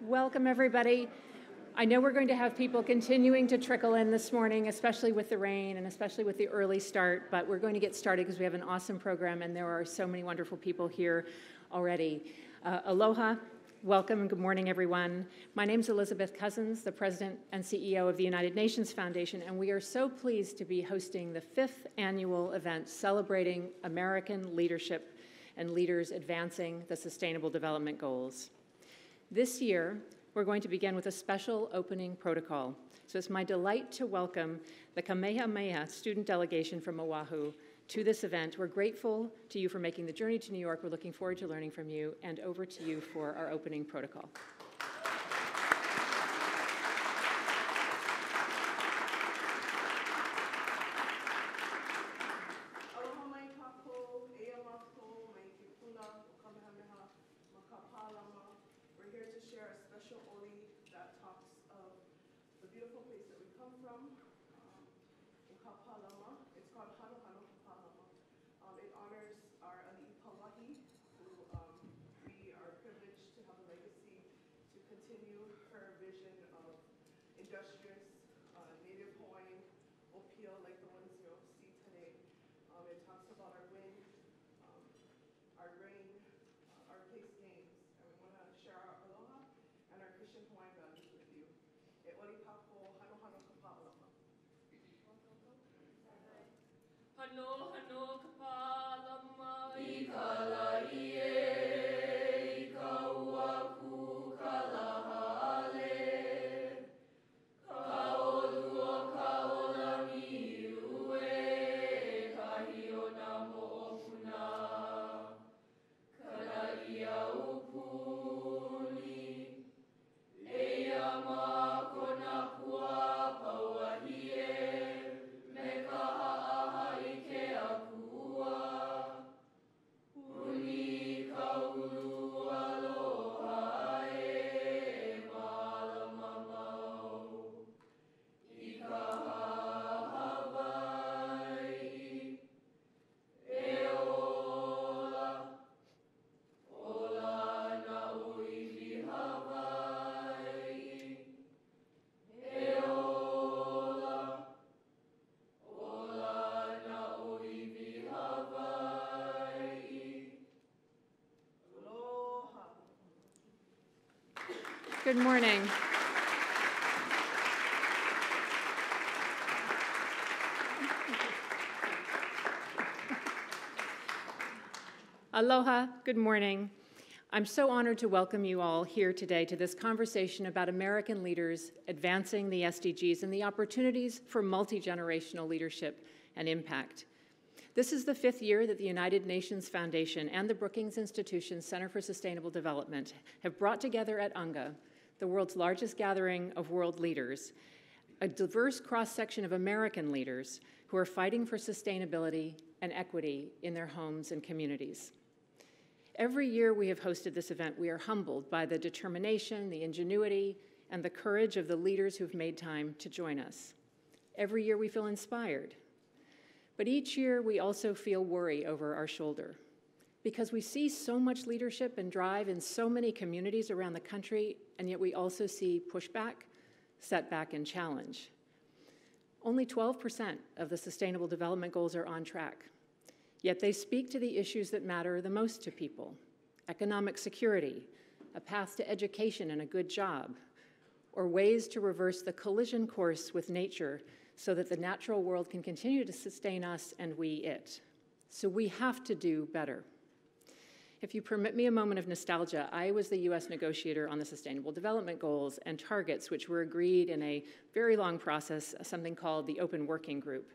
Welcome, everybody. I know we're going to have people continuing to trickle in this morning, especially with the rain and especially with the early start, but we're going to get started because we have an awesome program and there are so many wonderful people here already. Aloha, welcome, and good morning, everyone. My name is Elizabeth Cousins, the President and CEO of the United Nations Foundation, and we are so pleased to be hosting the 5th annual event celebrating American leadership and leaders advancing the Sustainable Development Goals. This year, we're going to begin with a special opening protocol. So it's my delight to welcome the Kamehameha student delegation from Oahu to this event. We're grateful to you for making the journey to New York. We're looking forward to learning from you, and over to you for our opening protocol. Good morning. Aloha, good morning. I'm so honored to welcome you all here today to this conversation about American leaders advancing the SDGs and the opportunities for multi-generational leadership and impact. This is the 5th year that the United Nations Foundation and the Brookings Institution Center for Sustainable Development have brought together at UNGA, the world's largest gathering of world leaders, a diverse cross-section of American leaders who are fighting for sustainability and equity in their homes and communities. Every year we have hosted this event, we are humbled by the determination, the ingenuity, and the courage of the leaders who've made time to join us. Every year we feel inspired. But each year we also feel worry over our shoulder, because we see so much leadership and drive in so many communities around the country, and yet we also see pushback, setback, and challenge. Only 12% of the Sustainable Development Goals are on track, yet they speak to the issues that matter the most to people: economic security, a path to education and a good job, or ways to reverse the collision course with nature so that the natural world can continue to sustain us and we it. So we have to do better. If you permit me a moment of nostalgia, I was the U.S. negotiator on the Sustainable Development Goals and targets, which were agreed in a very long process, something called the Open Working Group.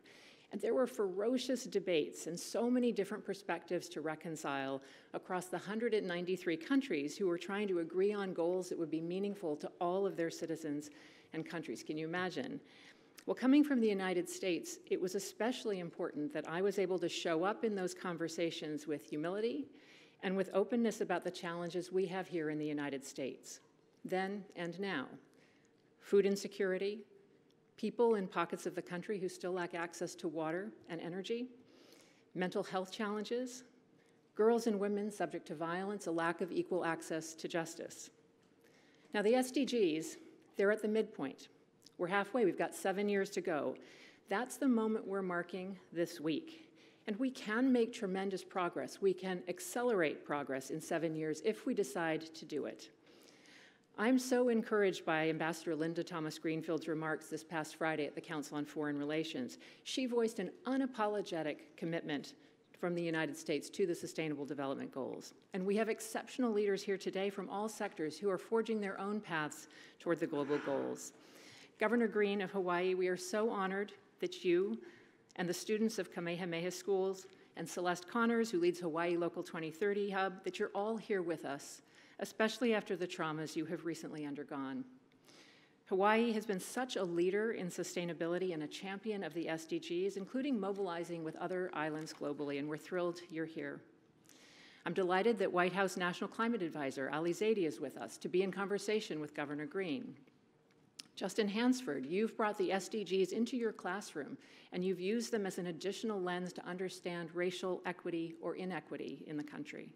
And there were ferocious debates and so many different perspectives to reconcile across the 193 countries who were trying to agree on goals that would be meaningful to all of their citizens and countries. Can you imagine? Well, coming from the United States, it was especially important that I was able to show up in those conversations with humility and with openness about the challenges we have here in the United States, then and now. Food insecurity, people in pockets of the country who still lack access to water and energy, mental health challenges, girls and women subject to violence, a lack of equal access to justice. Now, the SDGs, they're at the midpoint. We're halfway. We've got 7 years to go. That's the moment we're marking this week. And we can make tremendous progress. We can accelerate progress in 7 years if we decide to do it. I'm so encouraged by Ambassador Linda Thomas-Greenfield's remarks this past Friday at the Council on Foreign Relations. She voiced an unapologetic commitment from the United States to the Sustainable Development Goals. And we have exceptional leaders here today from all sectors who are forging their own paths toward the global goals. Governor Green of Hawaii, we are so honored that you and the students of Kamehameha Schools and Celeste Connors, who leads Hawaii Local 2030 Hub, that you're all here with us, especially after the traumas you have recently undergone. Hawaii has been such a leader in sustainability and a champion of the SDGs, including mobilizing with other islands globally, and we're thrilled you're here. I'm delighted that White House National Climate Advisor Ali Zaidi is with us to be in conversation with Governor Green. Justin Hansford, you've brought the SDGs into your classroom, and you've used them as an additional lens to understand racial equity or inequity in the country.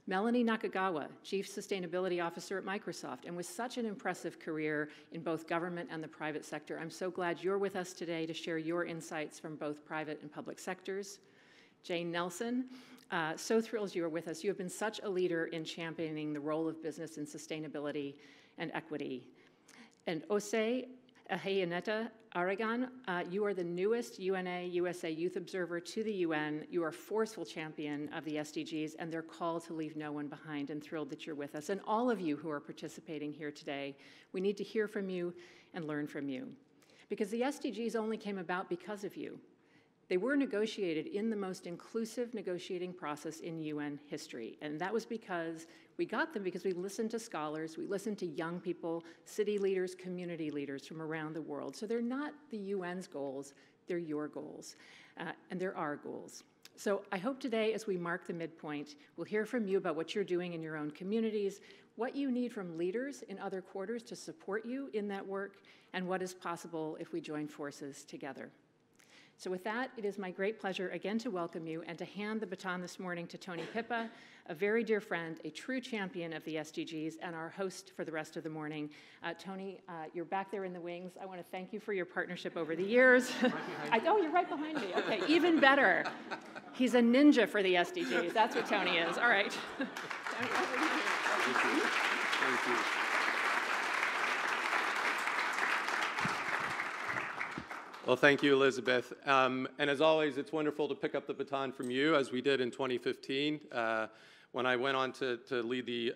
Melanie Nakagawa, Chief Sustainability Officer at Microsoft, and with such an impressive career in both government and the private sector. I'm so glad you're with us today to share your insights from both private and public sectors. Jane Nelson, so thrilled you are with us. You have been such a leader in championing the role of business in sustainability and equity. And Osei Aheyaneta Aragan, you are the newest UNA USA Youth Observer to the UN. You are a forceful champion of the SDGs and their call to leave no one behind, and thrilled that you're with us. And all of you who are participating here today, we need to hear from you and learn from you. Because the SDGs only came about because of you. They were negotiated in the most inclusive negotiating process in UN history. And that was because we got them because we listened to scholars, we listened to young people, city leaders, community leaders from around the world. So they're not the UN's goals, they're your goals. And they're our goals. So I hope today, as we mark the midpoint, we'll hear from you about what you're doing in your own communities, what you need from leaders in other quarters to support you in that work, and what is possible if we join forces together. So with that, it is my great pleasure again to welcome you and to hand the baton this morning to Tony Pippa, a very dear friend, a true champion of the SDGs, and our host for the rest of the morning. Tony, you're back there in the wings. I want to thank you for your partnership over the years. Oh, you're right behind me. Okay, even better. He's a ninja for the SDGs. That's what Tony is. All right. Thank you. Thank you. Well, thank you, Elizabeth. And as always, it's wonderful to pick up the baton from you, as we did in 2015, when I went on to lead the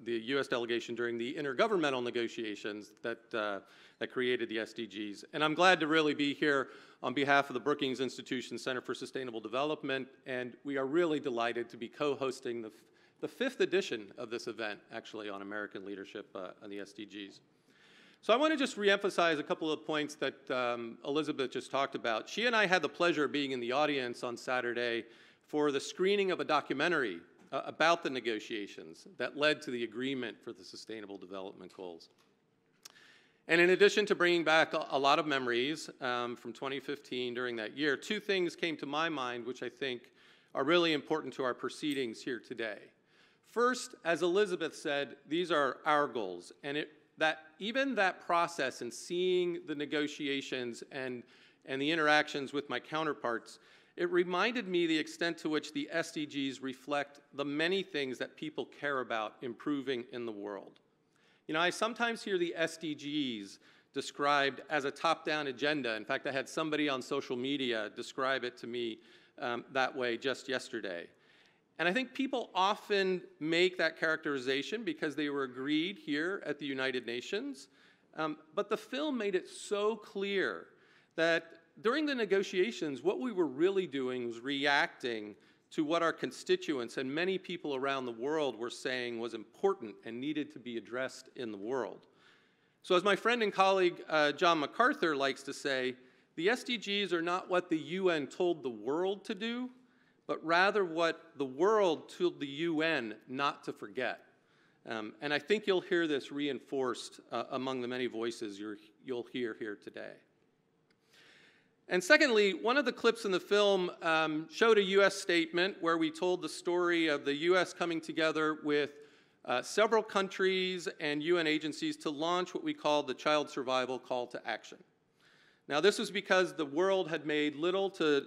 U.S. delegation during the intergovernmental negotiations that created the SDGs. And I'm glad to really be here on behalf of the Brookings Institution Center for Sustainable Development, and we are really delighted to be co-hosting the 5th edition of this event, actually, on American leadership on the SDGs. So I want to just reemphasize a couple of points that Elizabeth just talked about. She and I had the pleasure of being in the audience on Saturday for the screening of a documentary about the negotiations that led to the agreement for the Sustainable Development Goals. And in addition to bringing back a lot of memories from 2015 during that year, 2 things came to my mind which I think are really important to our proceedings here today. First, as Elizabeth said, these are our goals, and even that process and seeing the negotiations and the interactions with my counterparts, it reminded me the extent to which the SDGs reflect the many things that people care about improving in the world. You know, I sometimes hear the SDGs described as a top-down agenda. In fact, I had somebody on social media describe it to me that way just yesterday. And I think people often make that characterization because they were agreed here at the United Nations. But the film made it so clear that during the negotiations, what we were really doing was reacting to what our constituents and many people around the world were saying was important and needed to be addressed in the world. So as my friend and colleague John MacArthur likes to say, the SDGs are not what the UN told the world to do, but rather what the world told the UN not to forget. And I think you'll hear this reinforced among the many voices you'll hear here today. And secondly, one of the clips in the film showed a U.S. statement where we told the story of the U.S. coming together with several countries and UN agencies to launch what we call the Child Survival Call to Action. Now, this was because the world had made little to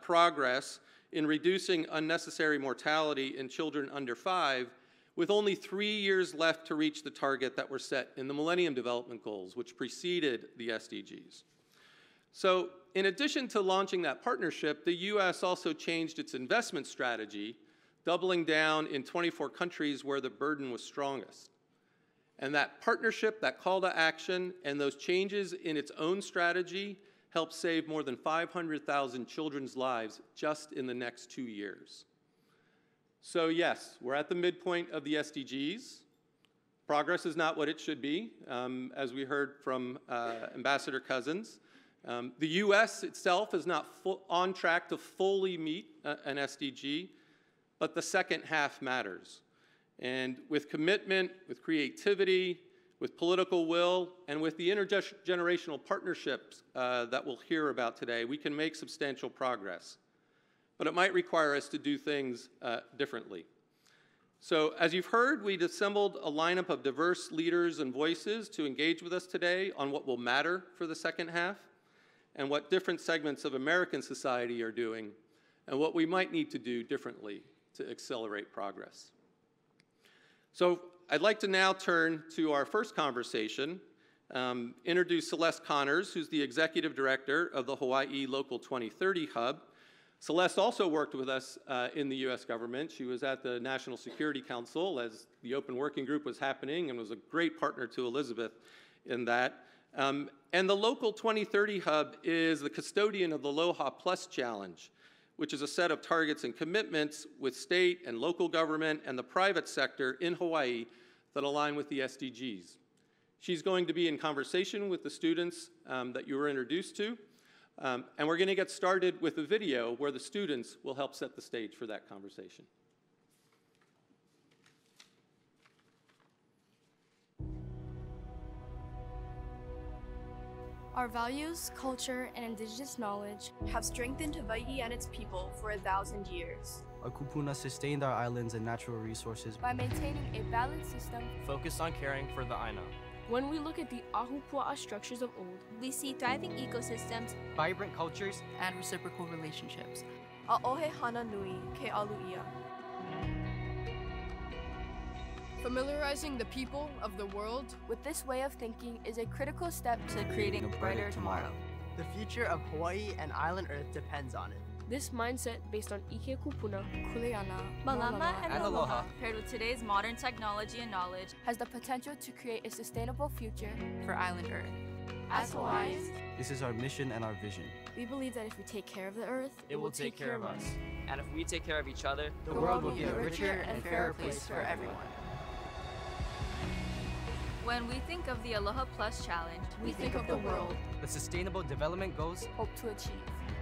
progress in reducing unnecessary mortality in children under 5, with only 3 years left to reach the target that were set in the Millennium Development Goals, which preceded the SDGs. So, in addition to launching that partnership, the U.S. also changed its investment strategy, doubling down in 24 countries where the burden was strongest. And that partnership, that call to action, and those changes in its own strategy helped save more than 500,000 children's lives just in the next 2 years. So yes, we're at the midpoint of the SDGs. Progress is not what it should be, as we heard from Ambassador Cousins. The U.S. itself is not on track to fully meet an SDG, but the second half matters. And with commitment, with creativity, with political will, and with the intergenerational partnerships that we'll hear about today, we can make substantial progress. But it might require us to do things differently. So as you've heard, we've assembled a lineup of diverse leaders and voices to engage with us today on what will matter for the second half, and what different segments of American society are doing, and what we might need to do differently to accelerate progress. So I'd like to now turn to our first conversation, introduce Celeste Connors, who's the Executive Director of the Hawaii Local 2030 Hub. Celeste also worked with us in the U.S. government. She was at the National Security Council as the Open Working Group was happening and was a great partner to Elizabeth in that. And the Local 2030 Hub is the custodian of the Aloha Plus Challenge, which is a set of targets and commitments with state and local government and the private sector in Hawaii that align with the SDGs. She's going to be in conversation with the students that you were introduced to, and we're going to get started with a video where the students will help set the stage for that conversation. Our values, culture, and indigenous knowledge have strengthened Hawaii and its people for 1,000 years. Our kupuna sustained our islands and natural resources by maintaining a balanced system focused on caring for the Aina. When we look at the Ahupua'a structures of old, we see thriving ecosystems, vibrant cultures, and reciprocal relationships. A'ohe hana nui ke alu'ia. Familiarizing the people of the world with this way of thinking is a critical step to creating a brighter tomorrow. The future of Hawaii and island Earth depends on it. This mindset, based on Ike Kupuna, Kuleana, Malama, and Aloha, paired with today's modern technology and knowledge, has the potential to create a sustainable future for island Earth. As Hawaiians, this is our mission and our vision. We believe that if we take care of the Earth, it will take care of us. And if we take care of each other, the world will be a richer and fairer place for everyone. When we think of the Aloha Plus Challenge, we think of the world. The Sustainable Development Goals hope to achieve.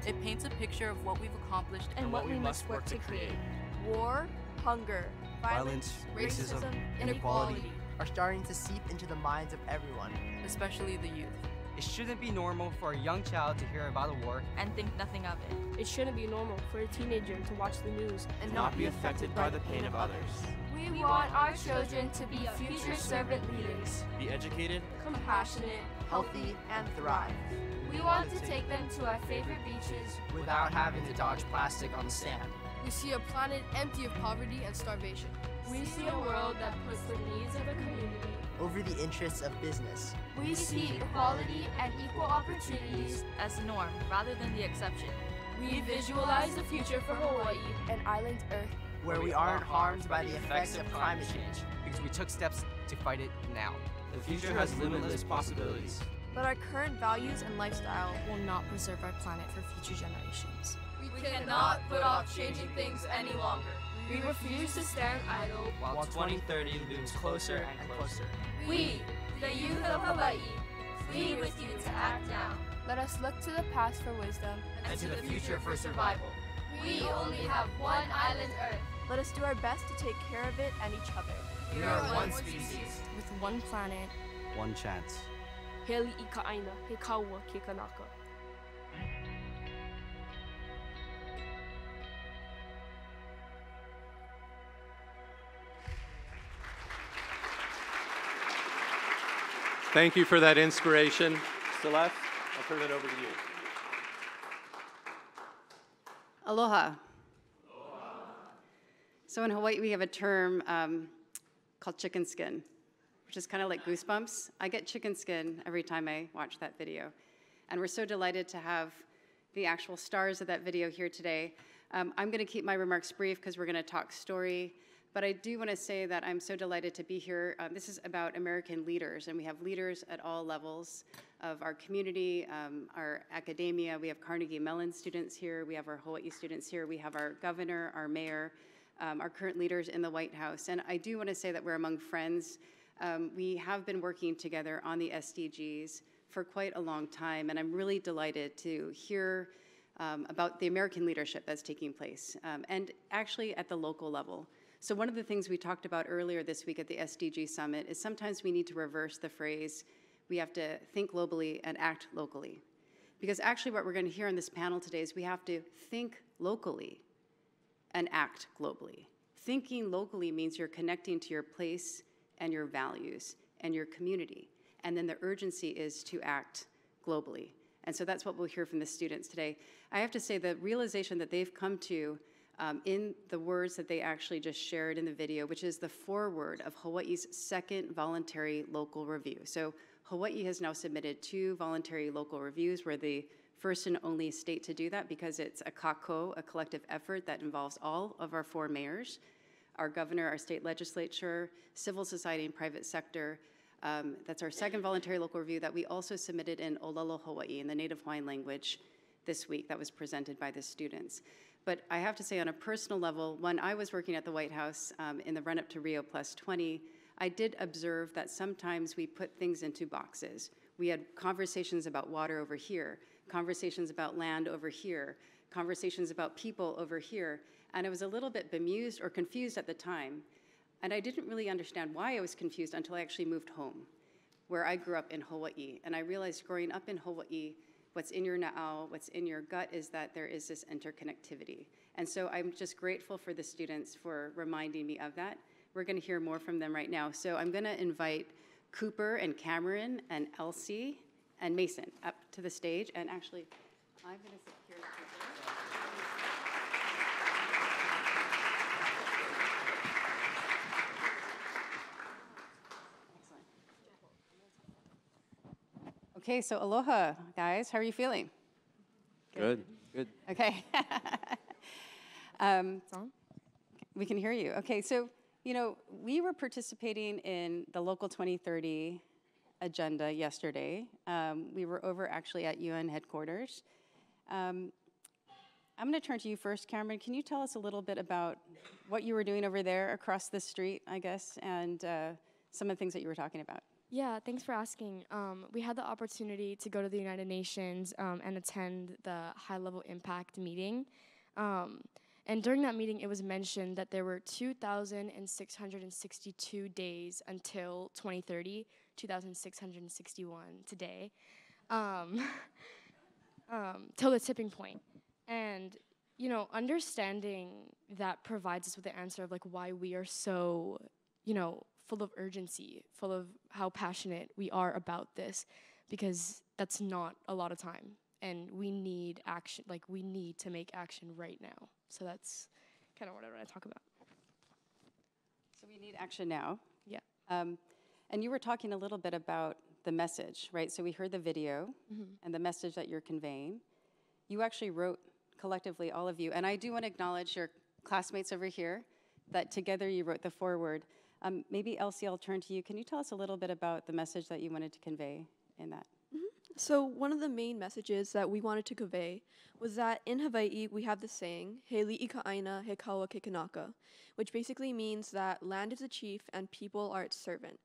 It paints a picture of what we've accomplished and what we must work to create. War, hunger, violence, racism, inequality are starting to seep into the minds of everyone, especially the youth. It shouldn't be normal for a young child to hear about a war and think nothing of it. It shouldn't be normal for a teenager to watch the news and not be affected by the pain of others. We want our children to be future servant leaders. Be educated, compassionate, healthy, and thrive. We want to take them to our favorite beaches without having to dodge plastic on the sand. We see a planet empty of poverty and starvation. We see a world that puts the needs of the community over the interests of business. We see equality and equal opportunities as the norm rather than the exception. We visualize the future for Hawaii and island Earth, where we aren't harmed by the effects of climate change, because we took steps to fight it now. The future has limitless possibilities. But our current values and lifestyle will not preserve our planet for future generations. We cannot put off changing things any longer. We refuse to stand idle while 2030 looms closer and closer. We, the youth of Hawaii, plead with you to act now. Let us look to the past for wisdom and to the future for survival. We only have one island Earth. Let us do our best to take care of it and each other. We are one species. With one planet. One chance. Heli I ka aina, he kaua ke kanaka. Thank you for that inspiration. Celeste, I'll turn it over to you. Aloha. So in Hawaii, we have a term called chicken skin, which is kind of like goosebumps. I get chicken skin every time I watch that video. And we're so delighted to have the actual stars of that video here today. I'm going to keep my remarks brief because we're going to talk story. But I do want to say that I'm so delighted to be here. This is about American leaders, and we have leaders at all levels of our community, our academia. We have Carnegie Mellon students here. We have our Hawaii students here. We have our governor, our mayor, our current leaders in the White House. And I do want to say that we're among friends. We have been working together on the SDGs for quite a long time, and I'm really delighted to hear about the American leadership that's taking place, and actually at the local level. So one of the things we talked about earlier this week at the SDG Summit is sometimes we need to reverse the phrase, we have to think globally and act locally. Because actually what we're going to hear on this panel today is we have to think locally and act globally. Thinking locally means you're connecting to your place and your values and your community. And then the urgency is to act globally. And so that's what we'll hear from the students today. I have to say the realization that they've come to in the words that they actually just shared in the video, which is the foreword of Hawaii's second voluntary local review. So Hawaii has now submitted 2 voluntary local reviews. We're the first and only state to do that because it's a kako, a collective effort that involves all of our 4 mayors, our governor, our state legislature, civil society, and private sector. That's our second voluntary local review that we also submitted in Olelo, Hawaii, in the Native Hawaiian language this week that was presented by the students. But I have to say on a personal level, when I was working at the White House in the run-up to Rio Plus 20, I did observe that sometimes we put things into boxes. We had conversations about water over here, conversations about land over here, conversations about people over here, and I was a little bit bemused or confused at the time. And I didn't really understand why I was confused until I actually moved home, where I grew up in Hawaii. And I realized growing up in Hawaii, what's in your na'au, what's in your gut is that there is this interconnectivity. And so I'm just grateful for the students for reminding me of that. We're going to hear more from them right now. So I'm going to invite Cooper and Cameron and Elsie and Mason up to the stage. And actually, I'm going to sit here with Cooper. Okay, so aloha, guys. How are you feeling? Good. Okay. We can hear you. Okay, so, you know, we were participating in the Local 2030 agenda yesterday. We were over actually at UN headquarters. I'm going to turn to you first, Cameron. Can you tell us a little bit about what you were doing over there across the street, I guess, and some of the things that you were talking about? Yeah, thanks for asking. We had the opportunity to go to the United Nations and attend the high-level impact meeting. And during that meeting, it was mentioned that there were 2,662 days until 2030, 2,661 today, till the tipping point. And, you know, understanding that provides us with the answer of, like, why we are so, you know, full of urgency, full of how passionate we are about this, because that's not a lot of time. And we need action, like we need to make action right now. So that's kind of what I want to talk about. So we need action now. Yeah. And you were talking a little bit about the message, right? So we heard the video and the message that you're conveying. You actually wrote collectively, all of you, and I do want to acknowledge your classmates over here, that together you wrote the foreword. Maybe Elsie, I'll turn to you. Can you tell us a little bit about the message that you wanted to convey in that? So one of the main messages that we wanted to convey was that in Hawaii, we have this saying, He li'i ka aina, he kaua ke kanaka, which basically means that land is the chief and people are its servant.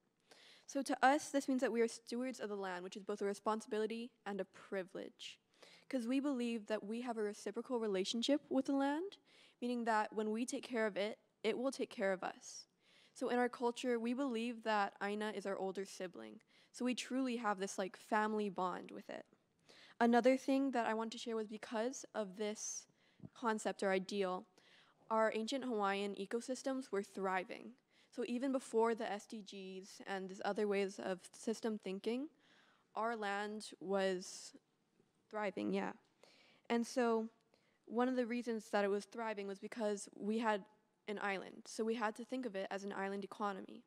So to us, this means that we are stewards of the land, which is both a responsibility and a privilege. Because we believe that we have a reciprocal relationship with the land, meaning that when we take care of it, it will take care of us. So in our culture, we believe that Aina is our older sibling. So we truly have this like family bond with it. Another thing that I want to share was because of this concept or ideal, our ancient Hawaiian ecosystems were thriving. So even before the SDGs and these other ways of system thinking, our land was thriving, yeah. And so one of the reasons that it was thriving was because we had an island. So we had to think of it as an island economy.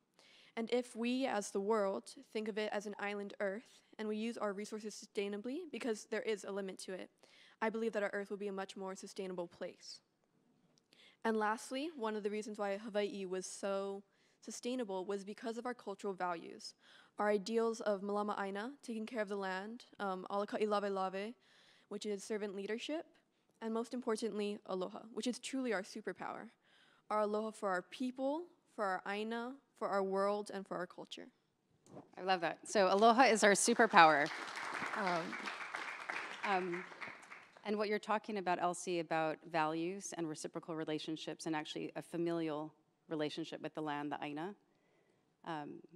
And if we, as the world, think of it as an island Earth, and we use our resources sustainably, because there is a limit to it, I believe that our Earth will be a much more sustainable place. And lastly, one of the reasons why Hawaii was so sustainable was because of our cultural values. Our ideals of Malama Aina, taking care of the land, Alaka'i Lave Lave, which is servant leadership, and most importantly, aloha, which is truly our superpower. Our aloha for our people, for our Aina, for our world, and for our culture. I love that. So aloha is our superpower. And what you're talking about, Elsie, about values and reciprocal relationships and actually a familial relationship with the land, the Aina.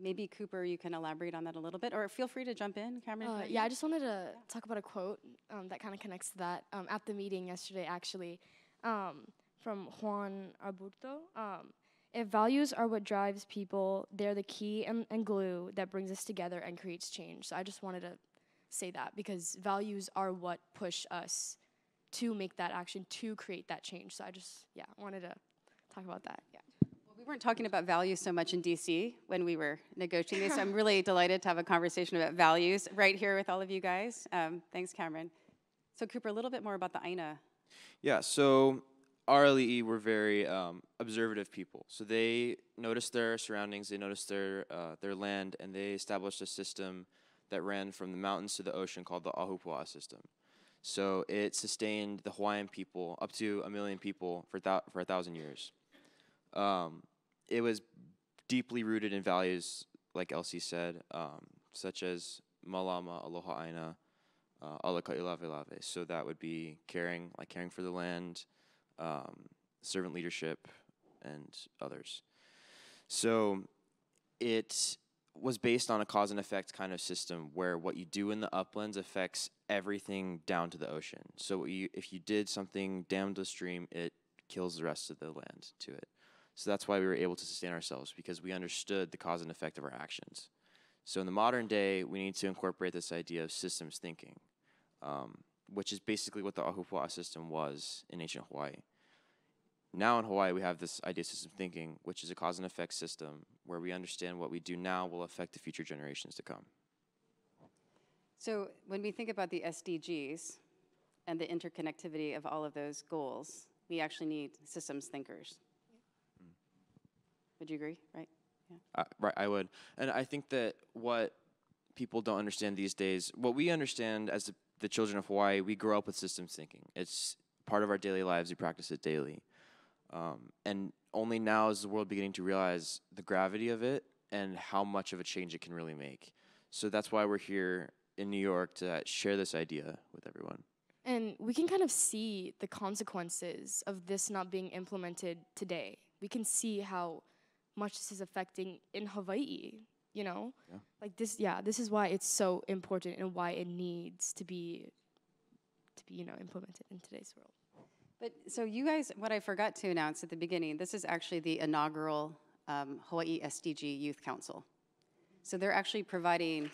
Maybe Cooper, you can elaborate on that a little bit, or feel free to jump in, Cameron. Yeah, I just wanted to talk about a quote that kind of connects to that at the meeting yesterday, actually, from Juan Aburto. If values are what drives people, they're the key and glue that brings us together and creates change. So I just wanted to say that because values are what push us to make that action, to create that change. So I just, wanted to talk about that, Well, we weren't talking about values so much in DC when we were negotiating this. I'm really delighted to have a conversation about values right here with all of you guys. Thanks, Cameron. So Cooper, a little bit more about the Aina. Yeah, so RLE were very observative people. So they noticed their surroundings, they noticed their land, and they established a system that ran from the mountains to the ocean called the Ahupua'a system. So it sustained the Hawaiian people, up to 1 million people, for 1,000 years. It was deeply rooted in values, like Elsie said, such as Malama, Aloha Aina, Alaka'i Lave Lave. So that would be caring for the land, servant leadership, and others. So it was based on a cause and effect kind of system where what you do in the uplands affects everything down to the ocean. So if you did something down the stream, it kills the rest of the land to it. So that's why we were able to sustain ourselves, because we understood the cause and effect of our actions. So in the modern day, we need to incorporate this idea of systems thinking, which is basically what the Ahupua'a system was in ancient Hawaii. Now in Hawaii, we have this idea of system thinking, which is a cause and effect system where we understand what we do now will affect the future generations to come. So when we think about the SDGs and the interconnectivity of all of those goals, we actually need systems thinkers. Would you agree, right? Yeah. Right, I would. And I think that what people don't understand these days, what we understand as the children of Hawaii, we grow up with systems thinking. It's part of our daily lives. We practice it daily. And only now is the world beginning to realize the gravity of it and how much of a change it can really make. So that's why we're here in New York to share this idea with everyone. And we can kind of see the consequences of this not being implemented today. We can see how much this is affecting in Hawaii, you know? Yeah. Like this, this is why it's so important and why it needs to be implemented in today's world. But so you guys, what I forgot to announce at the beginning, this is actually the inaugural Hawaii SDG Youth Council. So they're actually providing,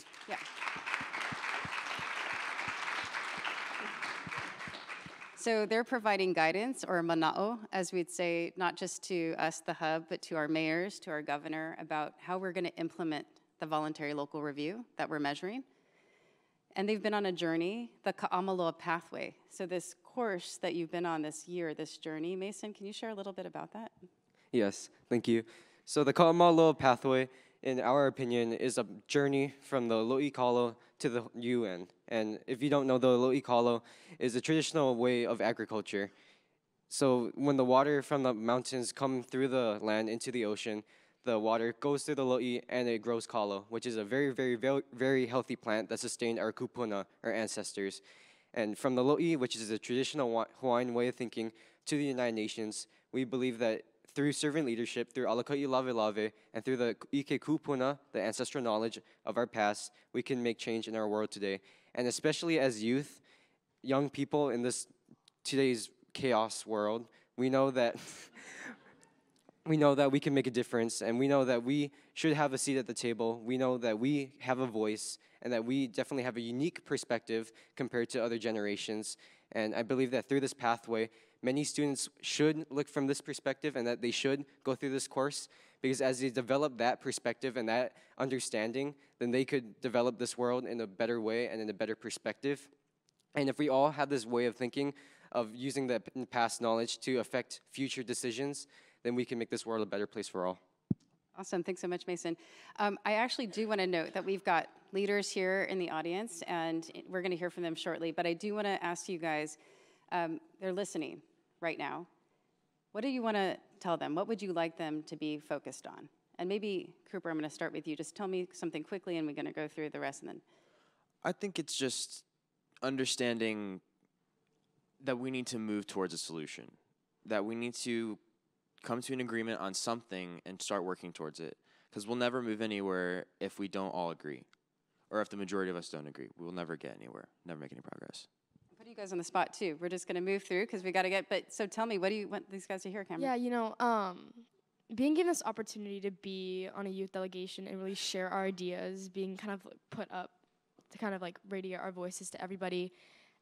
So they're providing guidance, or mana'o, as we'd say, not just to us, the hub, but to our mayors, to our governor, about how we're going to implement the voluntary local review that we're measuring. And they've been on a journey, the Ka'amaloa pathway. So this course that you've been on this year, this journey, Mason, can you share a little bit about that? Yes, thank you. So the Ka'amaloa pathway, in our opinion, is a journey from the Lo'ikalo to the UN. And if you don't know, the Lo'ikalo is a traditional way of agriculture. So when the water from the mountains come through the land into the ocean, the water goes through the lo'i and it grows kalo, which is a very, very, very, very healthy plant that sustained our kupuna, our ancestors. And from the lo'i, which is a traditional Hawaiian way of thinking, to the United Nations, we believe that through servant leadership, through Alaka'i Lave Lave, and through the ike kupuna, the ancestral knowledge of our past, we can make change in our world today. And especially as youth, young people in this today's chaos world, we know that we know that we can make a difference, and we know that we should have a seat at the table. We know that we have a voice, and that we definitely have a unique perspective compared to other generations. And I believe that through this pathway, many students should look from this perspective, and that they should go through this course, because as they develop that perspective and that understanding, then they could develop this world in a better way and in a better perspective. And if we all have this way of thinking, of using the past knowledge to affect future decisions, then we can make this world a better place for all. Awesome, thanks so much, Mason. I actually do want to note that we've got leaders here in the audience, and we're going to hear from them shortly, but I do want to ask you guys, they're listening right now. What do you want to tell them? What would you like them to be focused on? And maybe, Cooper, I'm going to start with you. Just tell me something quickly, and we're going to go through the rest. And then, I think it's just understanding that we need to move towards a solution, that we need to come to an agreement on something and start working towards it. Because we'll never move anywhere if we don't all agree, or if the majority of us don't agree. We will never get anywhere, never make any progress. Put you guys on the spot too. We're just going to move through because we got to get. But so tell me, what do you want these guys to hear, Cameron? Yeah, you know, being given this opportunity to be on a youth delegation and really share our ideas, being kind of put up to kind of like radiate our voices to everybody,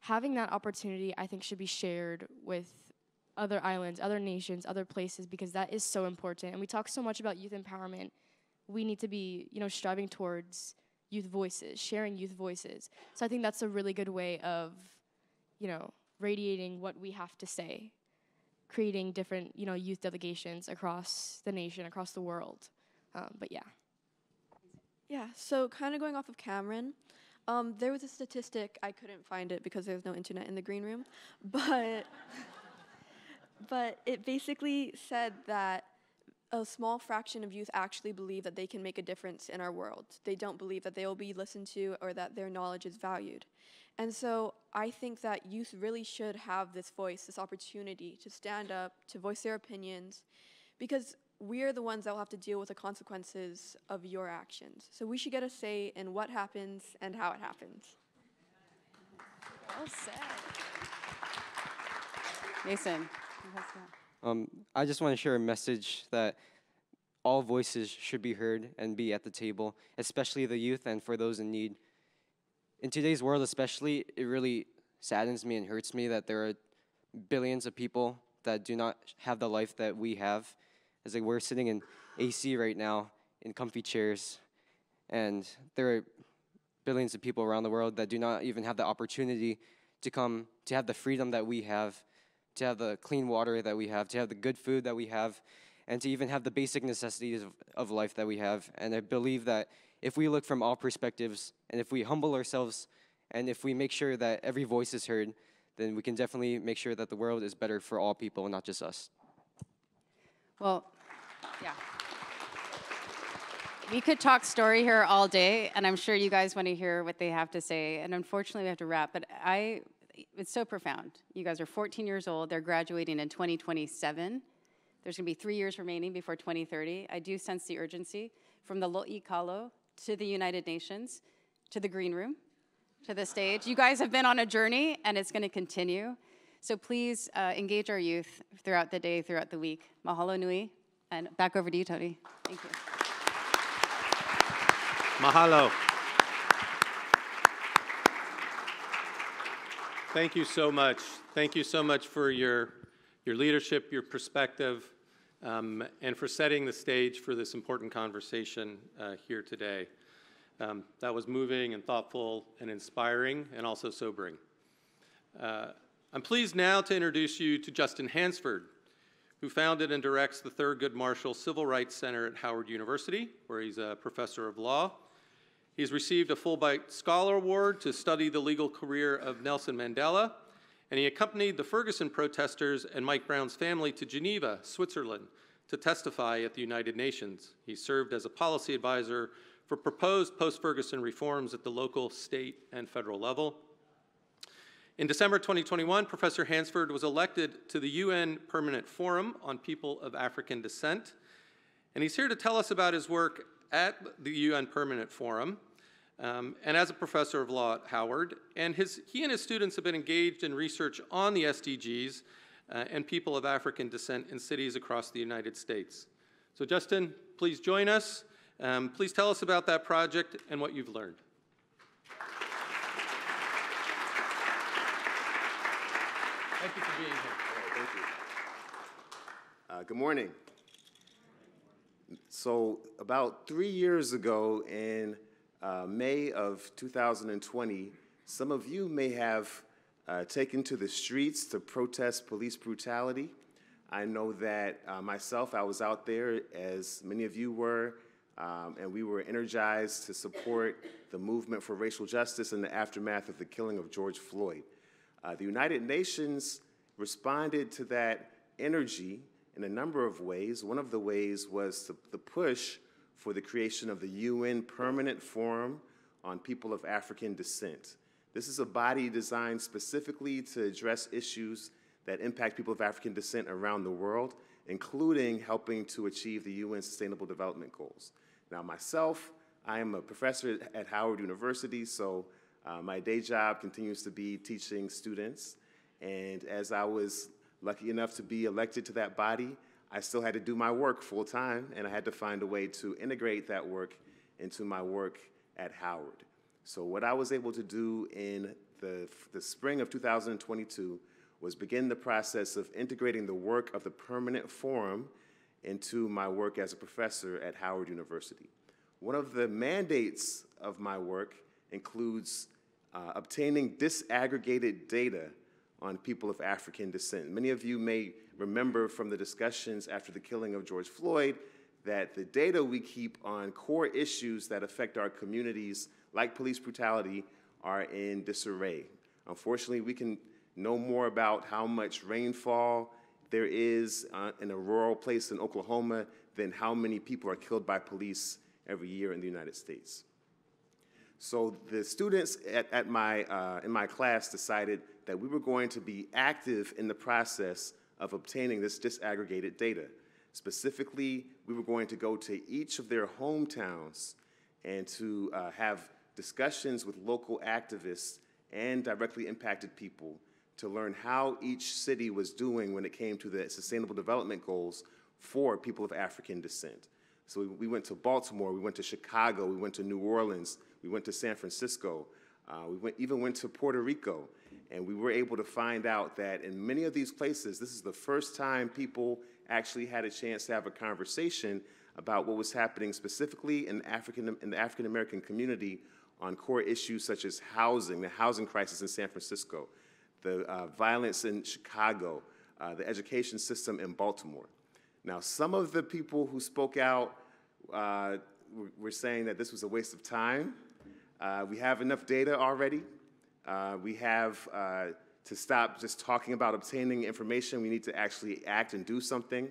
having that opportunity, I think, should be shared with other islands, other nations, other places, because that is so important. And we talk so much about youth empowerment. We need to be, you know, striving towards youth voices, sharing youth voices. So I think that's a really good way of, you know, radiating what we have to say, creating different, you know, youth delegations across the nation, across the world. But yeah. Yeah, so kind of going off of Cameron, there was a statistic, I couldn't find it because there's no internet in the green room, but it basically said that a small fraction of youth actually believe that they can make a difference in our world. They don't believe that they will be listened to or that their knowledge is valued. And so I think that youth really should have this voice, this opportunity to stand up, to voice their opinions, because we're the ones that will have to deal with the consequences of your actions. So we should get a say in what happens and how it happens. Well said. Mason. I just want to share a message that all voices should be heard and be at the table, especially the youth and for those in need. In today's world especially, it really saddens me and hurts me that there are billions of people that do not have the life that we have. As like we're sitting in AC right now in comfy chairs, and there are billions of people around the world that do not even have the opportunity to come, to have the freedom that we have, to have the clean water that we have, to have the good food that we have, and to even have the basic necessities of life that we have. And I believe that if we look from all perspectives, and if we humble ourselves, and if we make sure that every voice is heard, then we can definitely make sure that the world is better for all people, not just us. Well, yeah. We could talk story here all day, and I'm sure you guys want to hear what they have to say. And unfortunately, we have to wrap. But it's so profound. You guys are 14 years old. They're graduating in 2027. There's going to be 3 years remaining before 2030. I do sense the urgency from the Lo'i Kalo to the United Nations, to the green room, to the stage. You guys have been on a journey, and it's going to continue. So please engage our youth throughout the day, throughout the week. Mahalo nui. And back over to you, Tony. Thank you. Mahalo. Thank you so much. Thank you so much for your leadership, your perspective, and for setting the stage for this important conversation here today. That was moving and thoughtful and inspiring and also sobering. I'm pleased now to introduce you to Justin Hansford, who founded and directs the Thurgood Marshall Civil Rights Center at Howard University, where he's a professor of law. He's received a Fulbright Scholar Award to study the legal career of Nelson Mandela, and he accompanied the Ferguson protesters and Mike Brown's family to Geneva, Switzerland, to testify at the United Nations. He served as a policy advisor for proposed post-Ferguson reforms at the local, state, and federal level. In December 2021, Professor Hansford was elected to the UN Permanent Forum on People of African Descent, and he's here to tell us about his work at the UN Permanent Forum and as a professor of law at Howard. And he and his students have been engaged in research on the SDGs and people of African descent in cities across the United States. So Justin, please join us. Please tell us about that project and what you've learned. Thank you for being here. Thank you. Good morning. So about 3 years ago in May of 2020, some of you may have taken to the streets to protest police brutality. I know that myself, I was out there, as many of you were, and we were energized to support the movement for racial justice in the aftermath of the killing of George Floyd. The United Nations responded to that energy in a number of ways. One of the ways was the push for the creation of the UN Permanent Forum on People of African Descent. This is a body designed specifically to address issues that impact people of African descent around the world, including helping to achieve the UN Sustainable Development Goals. Now, myself, I am a professor at Howard University, so my day job continues to be teaching students. And as I was lucky enough to be elected to that body, I still had to do my work full time, and I had to find a way to integrate that work into my work at Howard. So what I was able to do in the spring of 2022 was begin the process of integrating the work of the Permanent Forum into my work as a professor at Howard University. One of the mandates of my work includes obtaining disaggregated data on people of African descent. Many of you may remember from the discussions after the killing of George Floyd that the data we keep on core issues that affect our communities, like police brutality, are in disarray. Unfortunately, we can know more about how much rainfall there is in a rural place in Oklahoma than how many people are killed by police every year in the United States. So the students in my class decided that we were going to be active in the process of obtaining this disaggregated data. Specifically, we were going to go to each of their hometowns and to have discussions with local activists and directly impacted people to learn how each city was doing when it came to the Sustainable Development Goals for people of African descent. So we went to Baltimore, we went to Chicago, we went to New Orleans, we went to San Francisco, we even went to Puerto Rico, and we were able to find out that in many of these places, this is the first time people actually had a chance to have a conversation about what was happening specifically in the African American community on core issues such as housing, the housing crisis in San Francisco, the violence in Chicago, the education system in Baltimore. Now, some of the people who spoke out were saying that this was a waste of time. We have enough data already. We have to stop just talking about obtaining information. We need to actually act and do something.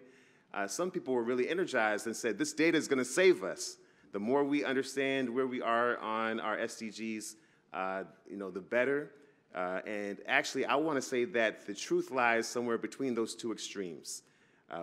Some people were really energized and said, this data is going to save us. The more we understand where we are on our SDGs, the better. And actually, I want to say that the truth lies somewhere between those two extremes.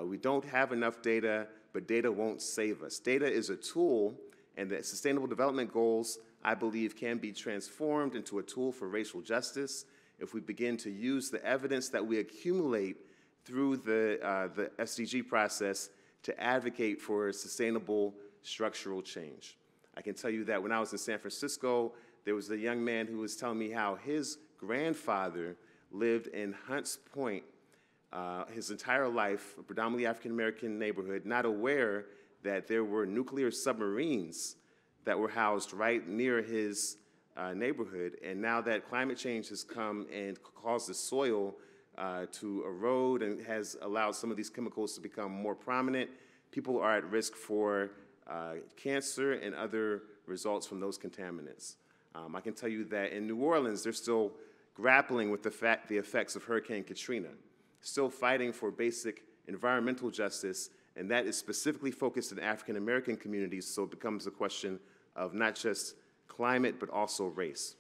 We don't have enough data, but data won't save us. Data is a tool, and the Sustainable Development Goals, I believe, can be transformed into a tool for racial justice if we begin to use the evidence that we accumulate through the SDG process to advocate for sustainable structural change. I can tell you that when I was in San Francisco, there was a young man who was telling me how his grandfather lived in Hunts Point his entire life, a predominantly African-American neighborhood, not aware that there were nuclear submarines that were housed right near his neighborhood. And now that climate change has come and caused the soil to erode and has allowed some of these chemicals to become more prominent, people are at risk for cancer and other results from those contaminants. I can tell you that in New Orleans, they're still grappling with the effects of Hurricane Katrina, still fighting for basic environmental justice, and that is specifically focused in African American communities, so it becomes a question of not just climate, but also race.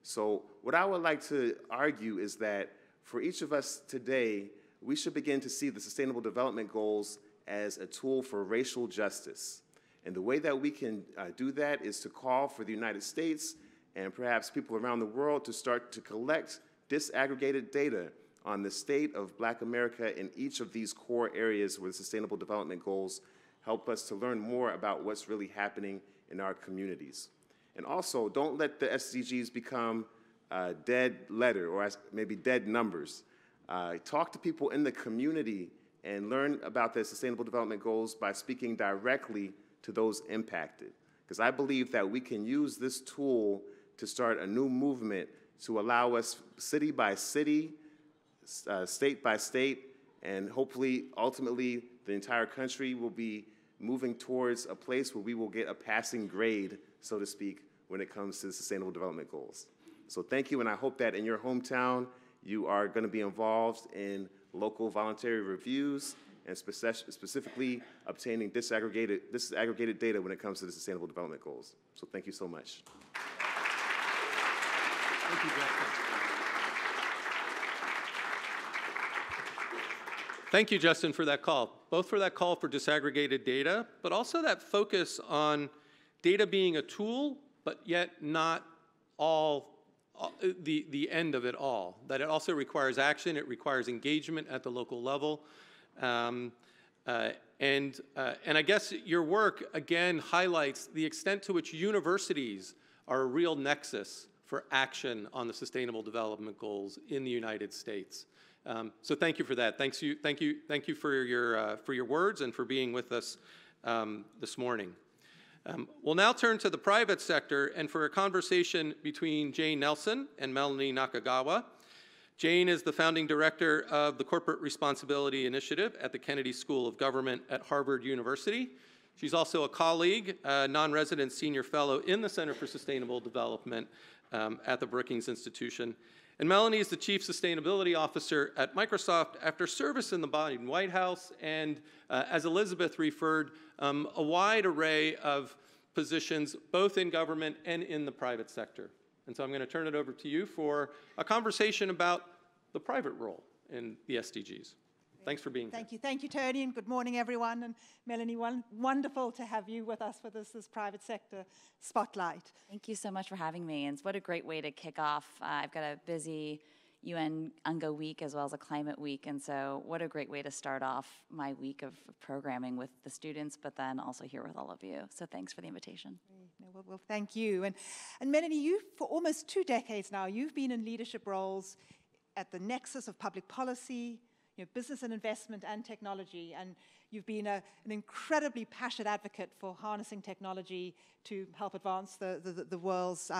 So what I would like to argue is that for each of us today, we should begin to see the Sustainable Development Goals as a tool for racial justice. And the way that we can do that is to call for the United States and perhaps people around the world to start to collect disaggregated data on the state of Black America in each of these core areas where the Sustainable Development Goals help us to learn more about what's really happening in our communities. And also, don't let the SDGs become a dead letter or maybe dead numbers. Talk to people in the community and learn about the Sustainable Development Goals by speaking directly to those impacted. Because I believe that we can use this tool to start a new movement to allow us city by city, state by state, and hopefully, ultimately, the entire country will be moving towards a place where we will get a passing grade, so to speak, when it comes to the Sustainable Development Goals. So thank you, and I hope that in your hometown, you are going to be involved in local voluntary reviews and specifically obtaining disaggregated data when it comes to the Sustainable Development Goals. So thank you so much. Thank you, Justin. Thank you, Justin, for that call, both for that call for disaggregated data, but also that focus on data being a tool, but yet not all the end of it all, that it also requires action, it requires engagement at the local level. And I guess your work, again, highlights the extent to which universities are a real nexus for action on the Sustainable Development Goals in the United States. So thank you for that. Thank you for your words and for being with us this morning. We'll now turn to the private sector and for a conversation between Jane Nelson and Melanie Nakagawa. Jane is the founding director of the Corporate Responsibility Initiative at the Kennedy School of Government at Harvard University. She's also a colleague, non-resident senior fellow in the Center for Sustainable Development at the Brookings Institution. And Melanie is the Chief Sustainability Officer at Microsoft after service in the Biden White House and, as Elizabeth referred, a wide array of positions both in government and in the private sector. And so I'm going to turn it over to you for a conversation about the private role in the SDGs. Thanks for being here. Thank you, Tony, and good morning, everyone. And Melanie, wonderful to have you with us for this private sector spotlight. Thank you so much for having me, and what a great way to kick off. I've got a busy UN UNGA week as well as a climate week, and so what a great way to start off my week of programming with the students, but then also here with all of you. So thanks for the invitation. Well, thank you. And Melanie, you, for almost 2 decades now, you've been in leadership roles at the nexus of public policy, business and investment and technology, and you've been an incredibly passionate advocate for harnessing technology to help advance the world's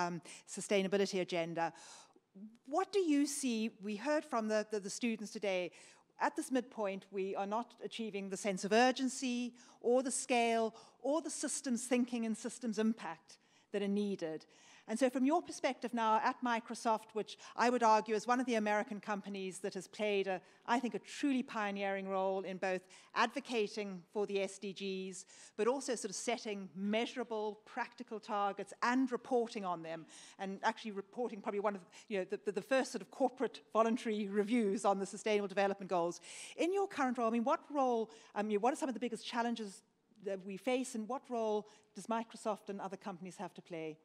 sustainability agenda. What do you see? We heard from the students today, at this midpoint, we are not achieving the sense of urgency or the scale or the systems thinking and systems impact that are needed. And so from your perspective now at Microsoft, which I would argue is one of the American companies that has played, I think, a truly pioneering role in both advocating for the SDGs, but also sort of setting measurable, practical targets and reporting on them, and actually reporting probably one of the first sort of corporate voluntary reviews on the Sustainable Development Goals. In your current role, I mean, what are some of the biggest challenges that we face, and what role does Microsoft and other companies have to play?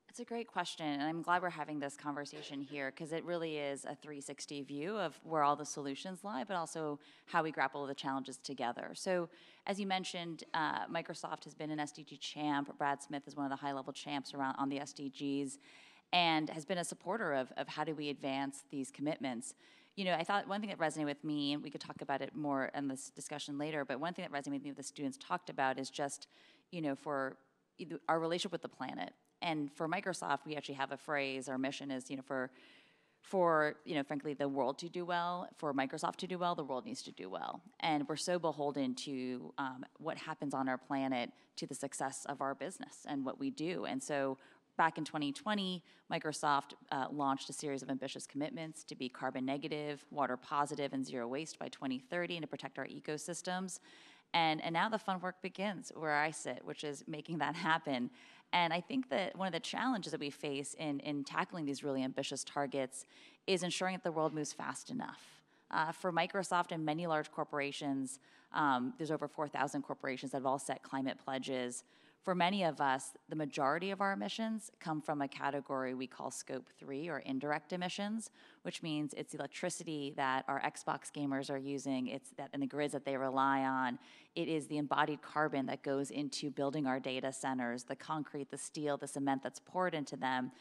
It's a great question, and I'm glad we're having this conversation here because it really is a 360 view of where all the solutions lie, but also how we grapple with the challenges together. So, as you mentioned, Microsoft has been an SDG champ. Brad Smith is one of the high-level champs on the SDGs and has been a supporter of how do we advance these commitments. I thought one thing that resonated with me, and we could talk about it more in this discussion later, but one thing that resonated with me that the students talked about is just, for our relationship with the planet. And for Microsoft, we actually have a phrase. Our mission is, for frankly, the world to do well, for Microsoft to do well, the world needs to do well. And we're so beholden to what happens on our planet to the success of our business and what we do. And so back in 2020, Microsoft launched a series of ambitious commitments to be carbon negative, water positive, and zero waste by 2030 and to protect our ecosystems. And now the fun work begins where I sit, which is making that happen. And I think that one of the challenges that we face in tackling these really ambitious targets is ensuring that the world moves fast enough. For Microsoft and many large corporations, there's over 4,000 corporations that have all set climate pledges. For many of us, the majority of our emissions come from a category we call Scope 3, or indirect emissions, which means it's the electricity that our Xbox gamers are using, it's that in the grids that they rely on. It is the embodied carbon that goes into building our data centers, the concrete, the steel, the cement that's poured into them.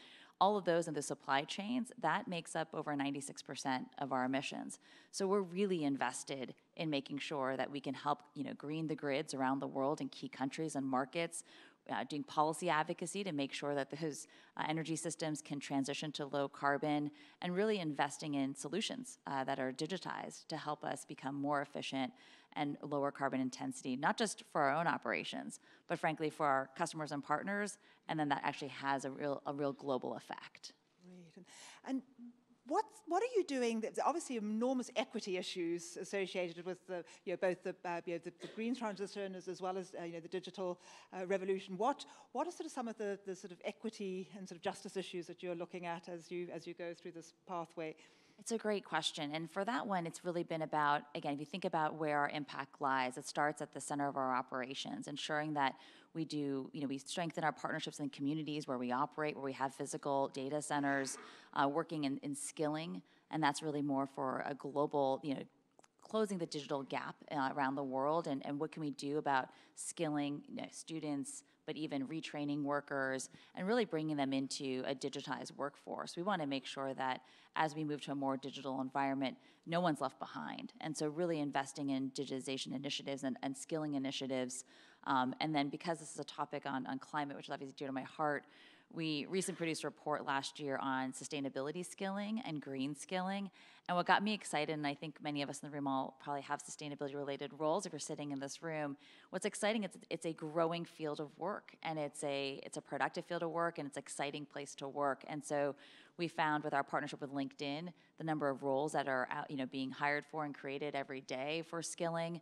All of those in the supply chains, that makes up over 96% of our emissions. So we're really invested in making sure that we can help, green the grids around the world in key countries and markets, doing policy advocacy to make sure that those energy systems can transition to low carbon, and really investing in solutions that are digitized to help us become more efficient and lower carbon intensity, not just for our own operations, but frankly for our customers and partners, and then that actually has a real global effect. Great. And what are you doing? There's obviously enormous equity issues associated with both the green transition as well as the digital revolution. What are sort of some of the sort of equity and sort of justice issues that you're looking at as you go through this pathway? It's a great question. And for that one, it's really been about, again, if you think about where our impact lies, it starts at the center of our operations, ensuring that we do, we strengthen our partnerships in communities where we operate, where we have physical data centers, working in skilling. And that's really more for a global, closing the digital gap around the world. And what can we do about skilling students, but even retraining workers and really bringing them into a digitized workforce. We want to make sure that as we move to a more digital environment, no one's left behind. And so really investing in digitization initiatives and skilling initiatives. And then because this is a topic on climate, which is obviously dear to my heart, we recently produced a report last year on sustainability skilling and green skilling. And what got me excited, and I think many of us in the room all probably have sustainability-related roles if you're sitting in this room, what's exciting, it's a growing field of work, and it's a productive field of work, and it's an exciting place to work. And so we found with our partnership with LinkedIn, the number of roles that are out, being hired for and created every day for skilling.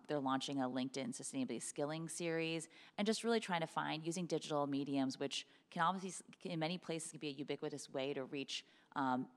They're launching a LinkedIn Sustainability Skilling series, and just really trying to find, using digital mediums, which can obviously, in many places, can be a ubiquitous way to reach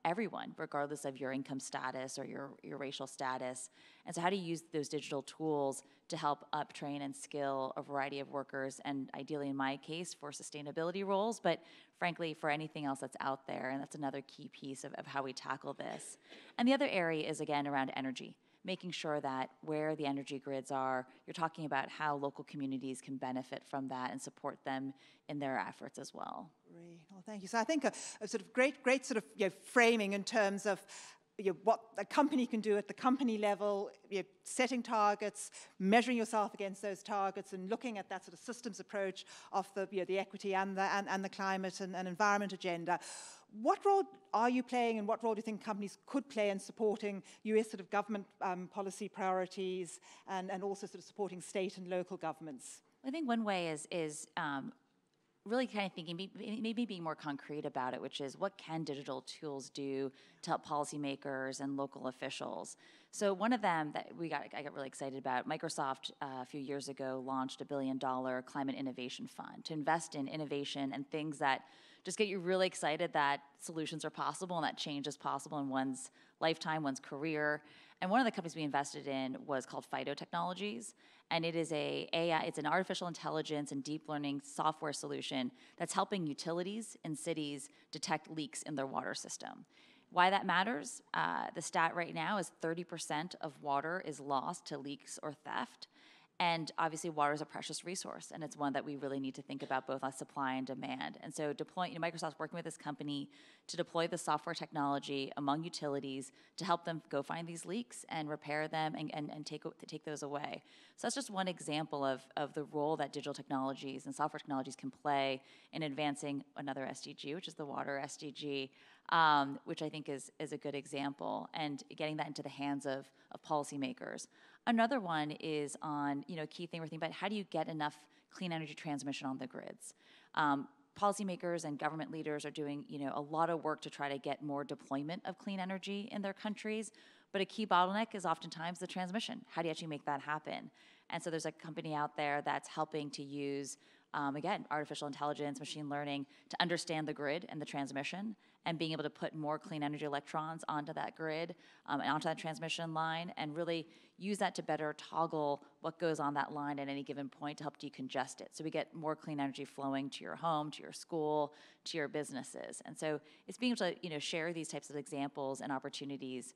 everyone, regardless of your income status or your racial status. And so how do you use those digital tools to help uptrain and skill a variety of workers, and ideally in my case for sustainability roles, but frankly for anything else that's out there. And that's another key piece of how we tackle this. And the other area is, again, around energy, making sure that where the energy grids are, you're talking about how local communities can benefit from that and support them in their efforts as well. Great. Well, thank you. So I think a sort of great sort of framing in terms of what a company can do at the company level, setting targets, measuring yourself against those targets, and looking at that sort of systems approach of the equity and the climate and environment agenda. What role are you playing, and what role do you think companies could play in supporting US sort of government policy priorities and also sort of supporting state and local governments? I think one way is really kind of thinking, maybe being more concrete about it, which is what can digital tools do to help policymakers and local officials? So one of them that I got really excited about, Microsoft a few years ago launched a $1 billion climate innovation fund to invest in innovation and things that just get you really excited that solutions are possible and that change is possible in one's lifetime, one's career. And one of the companies we invested in was called Fido Technologies, and it is it's an artificial intelligence and deep learning software solution that's helping utilities in cities detect leaks in their water system. Why that matters? The stat right now is 30% of water is lost to leaks or theft. And obviously, water is a precious resource, and it's one that we really need to think about both on supply and demand. And so Microsoft's working with this company to deploy the software technology among utilities to help them go find these leaks and repair them and take those away. So that's just one example of the role that digital technologies and software technologies can play in advancing another SDG, which is the water SDG, which I think is a good example, and getting that into the hands of policymakers. Another one is on, a key thing we're thinking about, how do you get enough clean energy transmission on the grids? Policymakers and government leaders are doing, a lot of work to try to get more deployment of clean energy in their countries, but a key bottleneck is oftentimes the transmission. How do you actually make that happen? And so there's a company out there that's helping to use again, artificial intelligence, machine learning, to understand the grid and the transmission, and being able to put more clean energy electrons onto that grid and onto that transmission line, and really use that to better toggle what goes on that line at any given point to help decongest it. So we get more clean energy flowing to your home, to your school, to your businesses. And so it's being able to share these types of examples and opportunities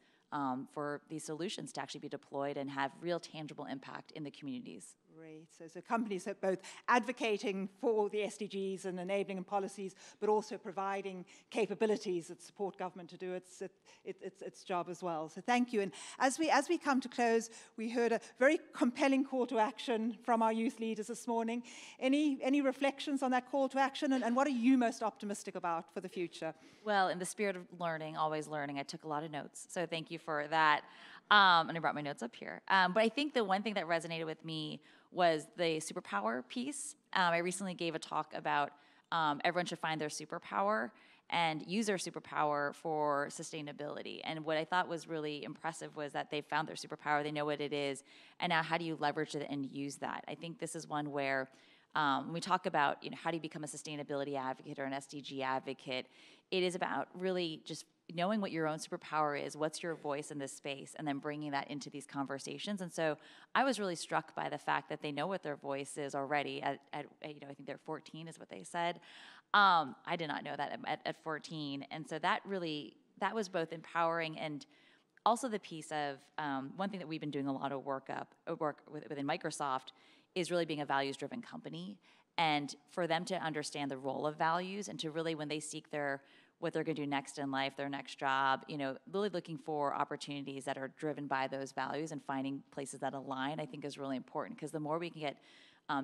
for these solutions to actually be deployed and have real tangible impact in the communities. Great. So companies are both advocating for the SDGs and enabling policies, but also providing capabilities that support government to do its job as well. So thank you. And as we come to close, we heard a very compelling call to action from our youth leaders this morning. Any reflections on that call to action, and what are you most optimistic about for the future? Well, in the spirit of learning, always learning, I took a lot of notes. So thank you for that. And I brought my notes up here. But I think the one thing that resonated with me was the superpower piece. I recently gave a talk about everyone should find their superpower and use their superpower for sustainability. And what I thought was really impressive was that they found their superpower, they know what it is, and now how do you leverage it and use that? I think this is one where when we talk about how do you become a sustainability advocate or an SDG advocate, it is about really just knowing what your own superpower is, what's your voice in this space, and then bringing that into these conversations. And so I was really struck by the fact that they know what their voice is already at I think they're 14 is what they said. I did not know that at 14. And so that was both empowering, and also the piece of one thing that we've been doing a lot of work within Microsoft is really being a values-driven company, and for them to understand the role of values, and to really, when they seek what they're going to do next in life, their next job, really looking for opportunities that are driven by those values and finding places that align, I think is really important, because the more we can get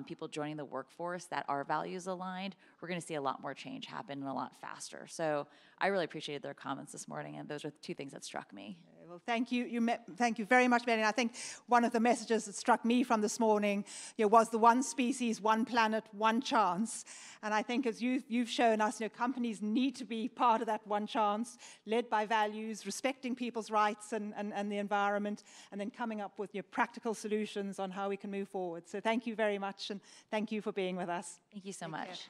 people joining the workforce that are values aligned, we're going to see a lot more change happen and a lot faster. So I really appreciated their comments this morning, and those are two things that struck me. Well, thank you. Thank you very much, Melanie. I think one of the messages that struck me from this morning was the one species, one planet, one chance. And I think as you've shown us, companies need to be part of that one chance, led by values, respecting people's rights and the environment, and then coming up with practical solutions on how we can move forward. So thank you very much, and thank you for being with us. Thank you so much.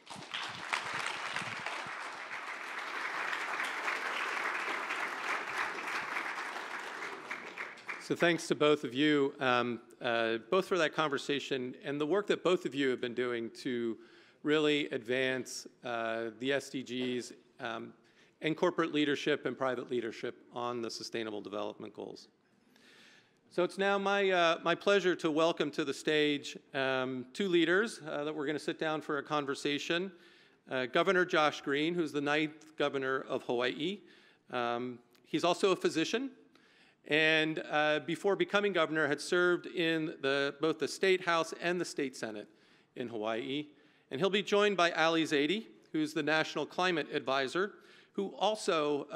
So thanks to both of you, both for that conversation and the work that both of you have been doing to really advance the SDGs and corporate leadership and private leadership on the Sustainable Development Goals. So it's now my pleasure to welcome to the stage two leaders that we're going to sit down for a conversation. Governor Josh Green, who's the 9th governor of Hawaii. He's also a physician, and before becoming governor had served in both the State House and the State Senate in Hawaii. And he'll be joined by Ali Zaidi, who's the National Climate Advisor, who also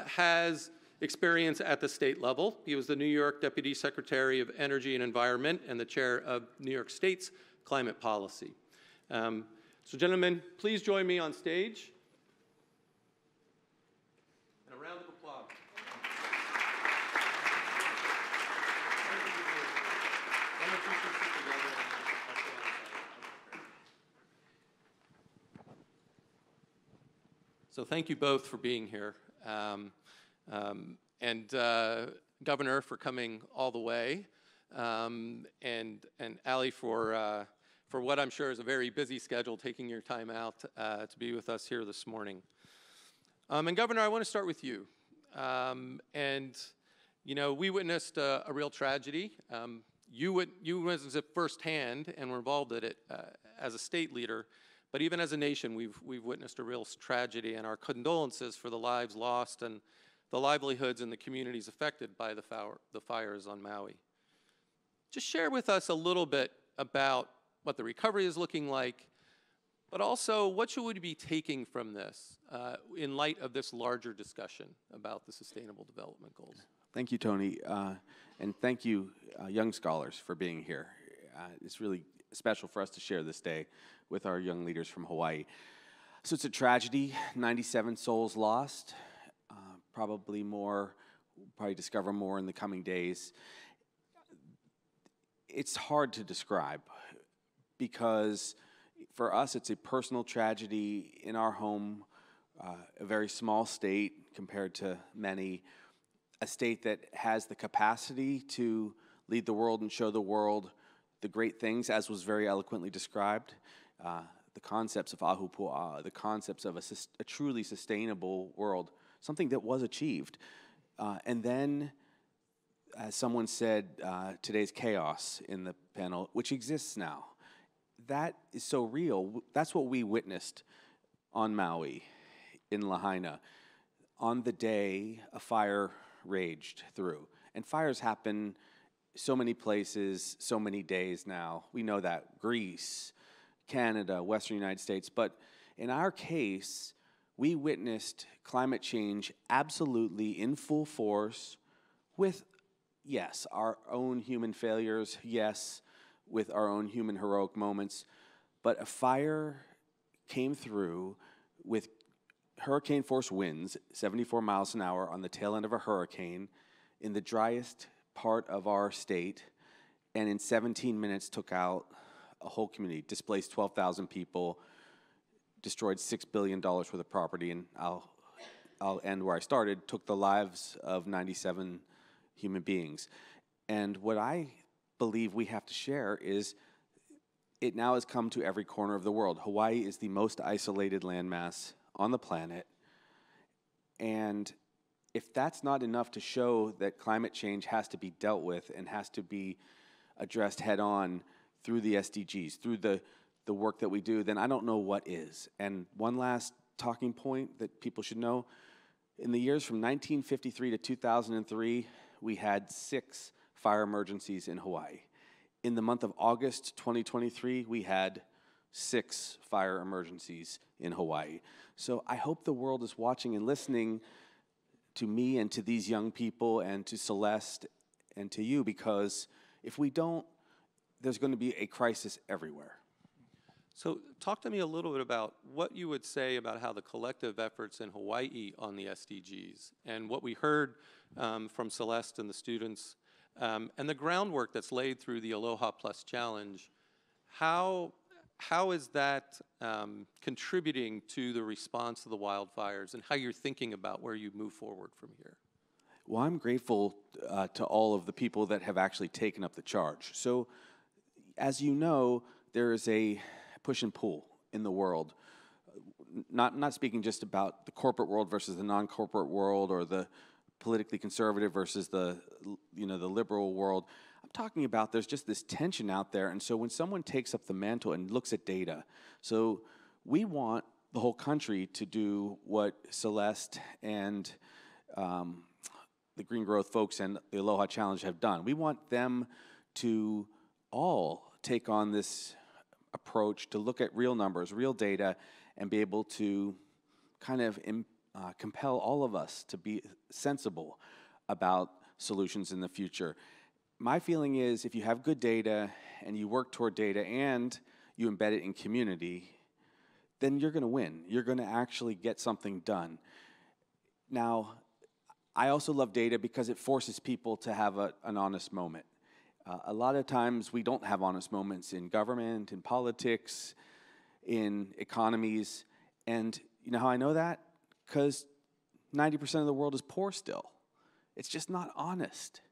has experience at the state level. He was the New York Deputy Secretary of Energy and Environment and the chair of New York State's climate policy. So gentlemen, please join me on stage. And a round of applause. So thank you both for being here. Governor, for coming all the way, and Ali for what I'm sure is a very busy schedule, taking your time out to be with us here this morning. And Governor, I want to start with you. We witnessed a real tragedy. You witnessed it firsthand and were involved in it as a state leader. But even as a nation, we've witnessed a real tragedy, and our condolences for the lives lost and the livelihoods and the communities affected by the fires on Maui. Just share with us a little bit about what the recovery is looking like, but also what should we be taking from this in light of this larger discussion about the Sustainable Development Goals. Thank you, Tony, and thank you, young scholars, for being here. It's really special for us to share this day with our young leaders from Hawaii. So it's a tragedy, 97 souls lost, probably more, we'll probably discover more in the coming days. It's hard to describe because For us, it's a personal tragedy in our home, a very small state compared to many, a state that has the capacity to lead the world and show the world the great things, as was very eloquently described, the concepts of ahupua'a, the concepts of a truly sustainable world, something that was achieved. And then, as someone said, today's chaos in the panel, which exists now. That is so real. That's what we witnessed on Maui, in Lahaina. On the day a fire raged through. And fires happen so many places, so many days now. We know that. Greece, Canada, Western United States. But in our case, we witnessed climate change absolutely in full force with, yes, our own human failures, yes, with our own human heroic moments. But a fire came through with hurricane force winds, 74 miles an hour on the tail end of a hurricane in the driest part of our state, and in 17 minutes took out a whole community, displaced 12,000 people, destroyed $6 billion worth of property, and I'll end where I started, took the lives of 97 human beings. And what I believe we have to share is it now has come to every corner of the world. Hawaii is the most isolated landmass on the planet, and if that's not enough to show that climate change has to be dealt with and has to be addressed head on through the SDGs, through the work that we do, then I don't know what is. And one last talking point that people should know, in the years from 1953 to 2003, we had 6 fire emergencies in Hawaii. In the month of August 2023, we had 6 fire emergencies in Hawaii. So I hope the world is watching and listening to me and to these young people and to Celeste and to you, because if we don't, there's going to be a crisis everywhere. So talk to me a little bit about what you would say about how the collective efforts in Hawaii on the SDGs and what we heard from Celeste and the students and the groundwork that's laid through the Aloha Plus Challenge. How is that contributing to the response to the wildfires and how you're thinking about where you move forward from here? Well, I'm grateful to all of the people that have actually taken up the charge. So, as you know, there is a push and pull in the world. Not speaking just about the corporate world versus the non-corporate world, or the politically conservative versus the liberal world. I'm talking about there's just this tension out there, and so when someone takes up the mantle and looks at data, so we want the whole country to do what Celeste and the Green Growth folks and the Aloha Challenge have done. We want them to all take on this approach to look at real numbers, real data, and be able to kind of compel all of us to be sensible about solutions in the future. My feeling is if you have good data and you work toward data and you embed it in community, then you're going to win. You're going to actually get something done. Now, I also love data because it forces people to have an honest moment. A lot of times we don't have honest moments in government, in politics, in economies. And you know how I know that? Because 90% of the world is poor still. It's just not honest.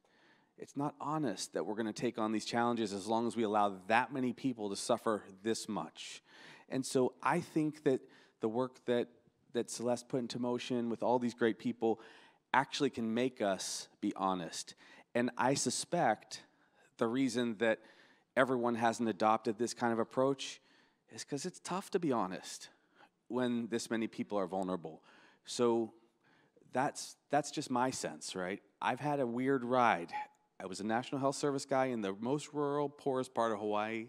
It's not honest that we're going to take on these challenges as long as we allow that many people to suffer this much. And so I think that the work that Celeste put into motion with all these great people actually can make us be honest. And I suspect the reason that everyone hasn't adopted this kind of approach is because it's tough to be honest when this many people are vulnerable. So that's just my sense, right? I've had a weird ride. I was a National Health Service guy in the most rural, poorest part of Hawaii.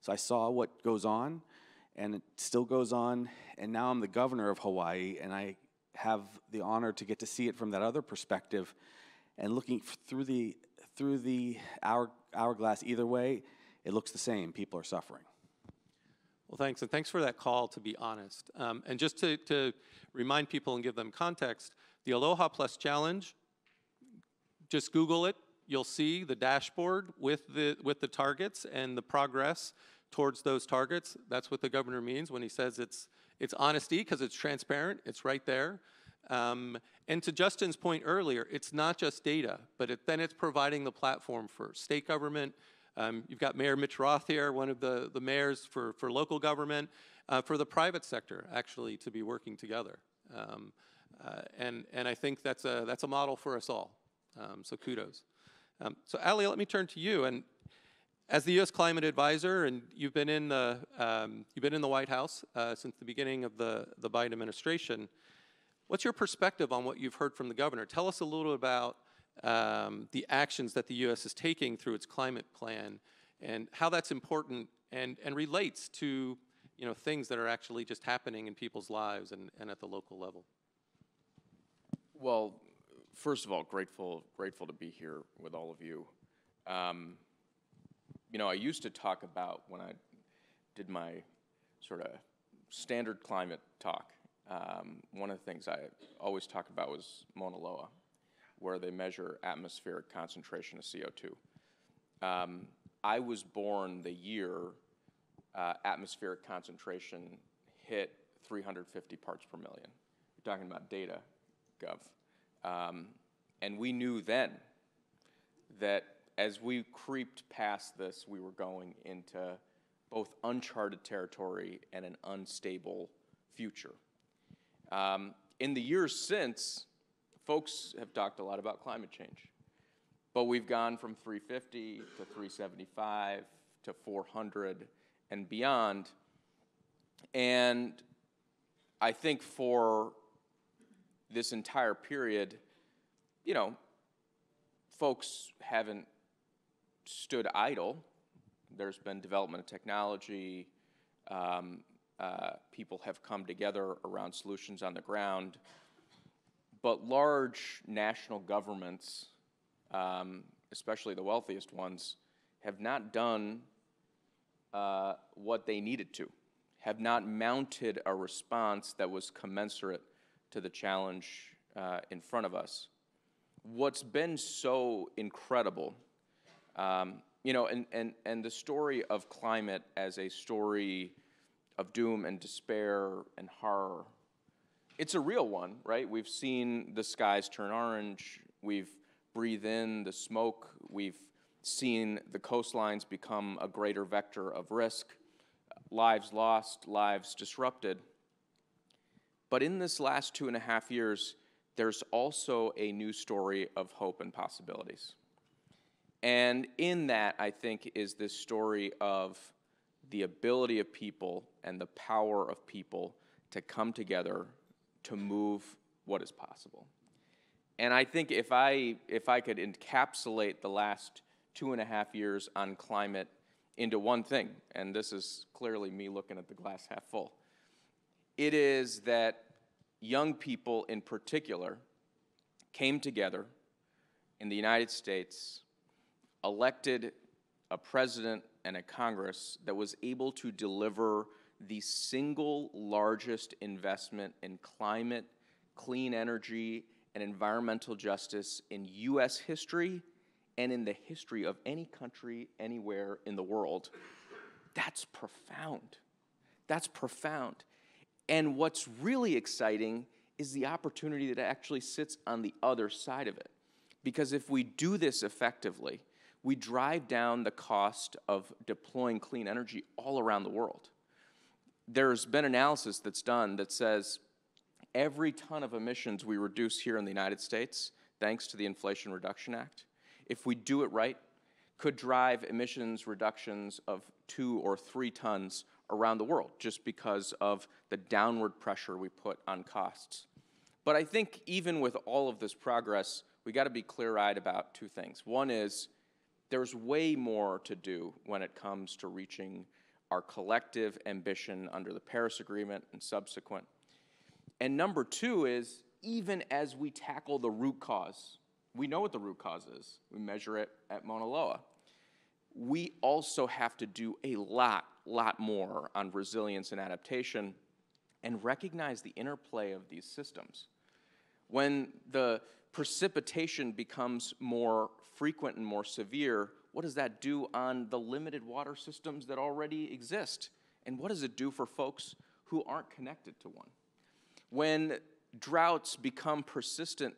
So I saw what goes on, and it still goes on. And now I'm the governor of Hawaii, and I have the honor to get to see it from that other perspective. And looking through the hourglass either way, it looks the same. People are suffering. Well, thanks, and thanks for that call to be honest. And just to remind people and give them context, the Aloha Plus Challenge, just Google it. You'll see the dashboard with the targets and the progress towards those targets. That's what the governor means when he says it's honesty, because it's transparent, it's right there. And to Justin's point earlier, it's not just data, but then it's providing the platform for state government. You've got Mayor Mitch Roth here, one of the mayors for local government, for the private sector actually to be working together. And I think that's a model for us all. So kudos. So Ali, let me turn to you. And as the U.S. Climate Advisor, and you've been in the White House since the beginning of the Biden administration. What's your perspective on what you've heard from the governor? Tell us a little about the actions that the U.S. is taking through its climate plan, and how that's important and relates to things that are actually just happening in people's lives and at the local level. Well, first of all, grateful to be here with all of you. I used to talk about, when I did my sort of standard climate talk, one of the things I always talk about was Mauna Loa, where they measure atmospheric concentration of CO2. I was born the year atmospheric concentration hit 350 parts per million. You're talking about data, Gov. And we knew then that as we creeped past this, we were going into both uncharted territory and an unstable future. In the years since, folks have talked a lot about climate change, but we've gone from 350 to 375 to 400 and beyond. And I think for this entire period, folks haven't stood idle. There's been development of technology. People have come together around solutions on the ground. But large national governments, especially the wealthiest ones, have not done what they needed to, have not mounted a response that was commensurate to the challenge in front of us. What's been so incredible, and the story of climate as a story of doom and despair and horror, it's a real one, right? We've seen the skies turn orange. We've breathed in the smoke. We've seen the coastlines become a greater vector of risk, lives lost, lives disrupted. But in this last 2.5 years, there's also a new story of hope and possibilities. And in that, I think, is this story of the ability of people and the power of people to come together to move what is possible. And I think if I could encapsulate the last 2.5 years on climate into one thing, and this is clearly me looking at the glass half full, it is that young people in particular came together in the United States, elected a president and a Congress that was able to deliver the single largest investment in climate, clean energy, and environmental justice in U.S. history and in the history of any country anywhere in the world. That's profound. That's profound. And what's really exciting is the opportunity that actually sits on the other side of it. Because if we do this effectively, we drive down the cost of deploying clean energy all around the world. There's been analysis that's done that says every ton of emissions we reduce here in the United States, thanks to the Inflation Reduction Act, if we do it right, could drive emissions reductions of 2 or 3 tons around the world, just because of the downward pressure we put on costs. But I think even with all of this progress, we got to be clear-eyed about 2 things. One is there's way more to do when it comes to reaching our collective ambition under the Paris Agreement and subsequent. And number 2 is, even as we tackle the root cause, we know what the root cause is. We measure it at Mauna Loa. We also have to do a lot more on resilience and adaptation and recognize the interplay of these systems. When the precipitation becomes more frequent and more severe, what does that do on the limited water systems that already exist? And what does it do for folks who aren't connected to one? When droughts become persistent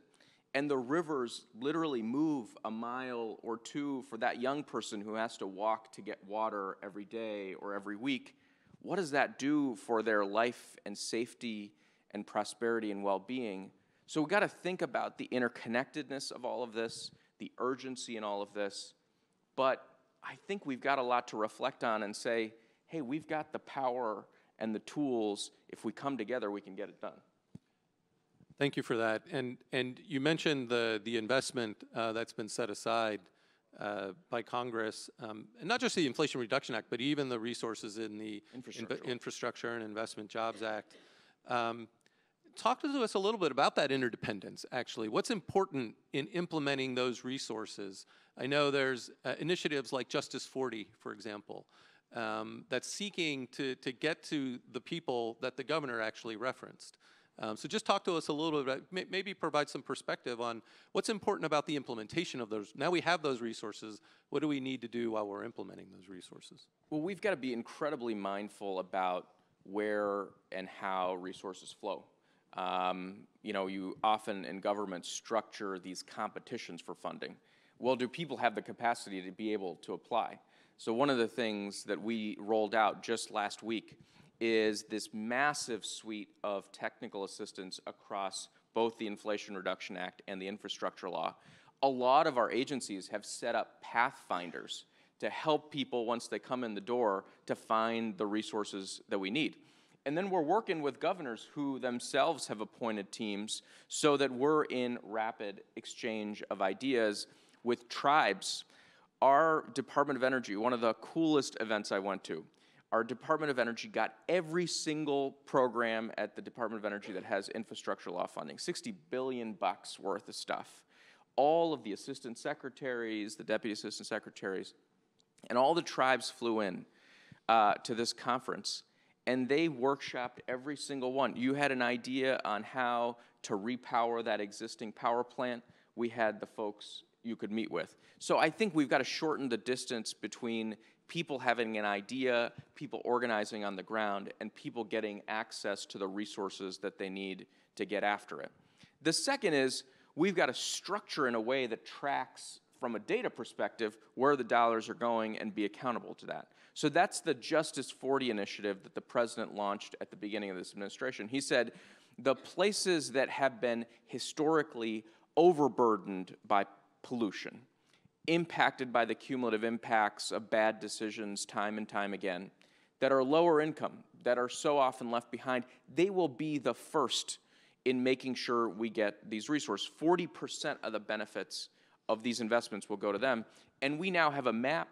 and the rivers literally move a mile or two for that young person who has to walk to get water every day or every week, what does that do for their life and safety and prosperity and well-being? So we've got to think about the interconnectedness of all of this, the urgency in all of this, but I think we've got a lot to reflect on and say, hey, we've got the power and the tools. If we come together, we can get it done. Thank you for that. And you mentioned the investment that's been set aside by Congress, and not just the Inflation Reduction Act, but even the resources in the Infrastructure and Investment Jobs Act. Talk to us a little bit about that interdependence, actually. What's important in implementing those resources? I know there's initiatives like Justice 40, for example, that's seeking to get to the people that the governor actually referenced. So just talk to us a little bit about, maybe provide some perspective on what's important about the implementation of those. Now we have those resources, what do we need to do while we're implementing those resources? Well, we've got to be incredibly mindful about where and how resources flow. You know, you often in government structure these competitions for funding. Well, do people have the capacity to be able to apply? So one of the things that we rolled out just last week is this massive suite of technical assistance across both the Inflation Reduction Act and the infrastructure law. A lot of our agencies have set up pathfinders to help people once they come in the door to find the resources that we need. And then we're working with governors who themselves have appointed teams so that we're in rapid exchange of ideas with tribes. Our Department of Energy, one of the coolest events I went to, our Department of Energy got every single program at the Department of Energy that has infrastructure law funding, $60 billion worth of stuff. All of the assistant secretaries, the deputy assistant secretaries, and all the tribes flew in to this conference, and they workshopped every single one. You had an idea on how to repower that existing power plant. We had the folks you could meet with. So I think we've got to shorten the distance between people having an idea, people organizing on the ground, and people getting access to the resources that they need to get after it. The second is we've got to structure in a way that tracks from a data perspective where the dollars are going and be accountable to that. So that's the Justice 40 initiative that the president launched at the beginning of this administration. He said the places that have been historically overburdened by pollution, impacted by the cumulative impacts of bad decisions time and time again, that are lower income, that are so often left behind, they will be the first in making sure we get these resources. 40% of the benefits of these investments will go to them. And we now have a map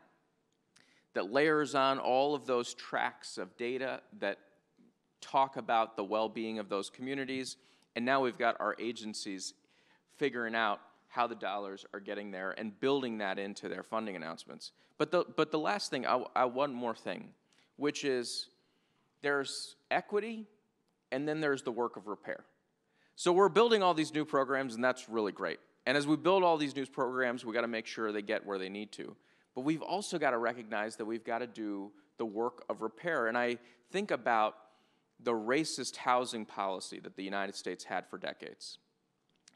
that layers on all of those tracks of data that talk about the well-being of those communities. And now we've got our agencies figuring out how the dollars are getting there and building that into their funding announcements. But the last thing, one more thing, which is there's equity and then there's the work of repair. So we're building all these new programs, and that's really great. And as we build all these new programs, we've got to make sure they get where they need to. But we've also got to recognize that we've got to do the work of repair. And I think about the racist housing policy that the United States had for decades,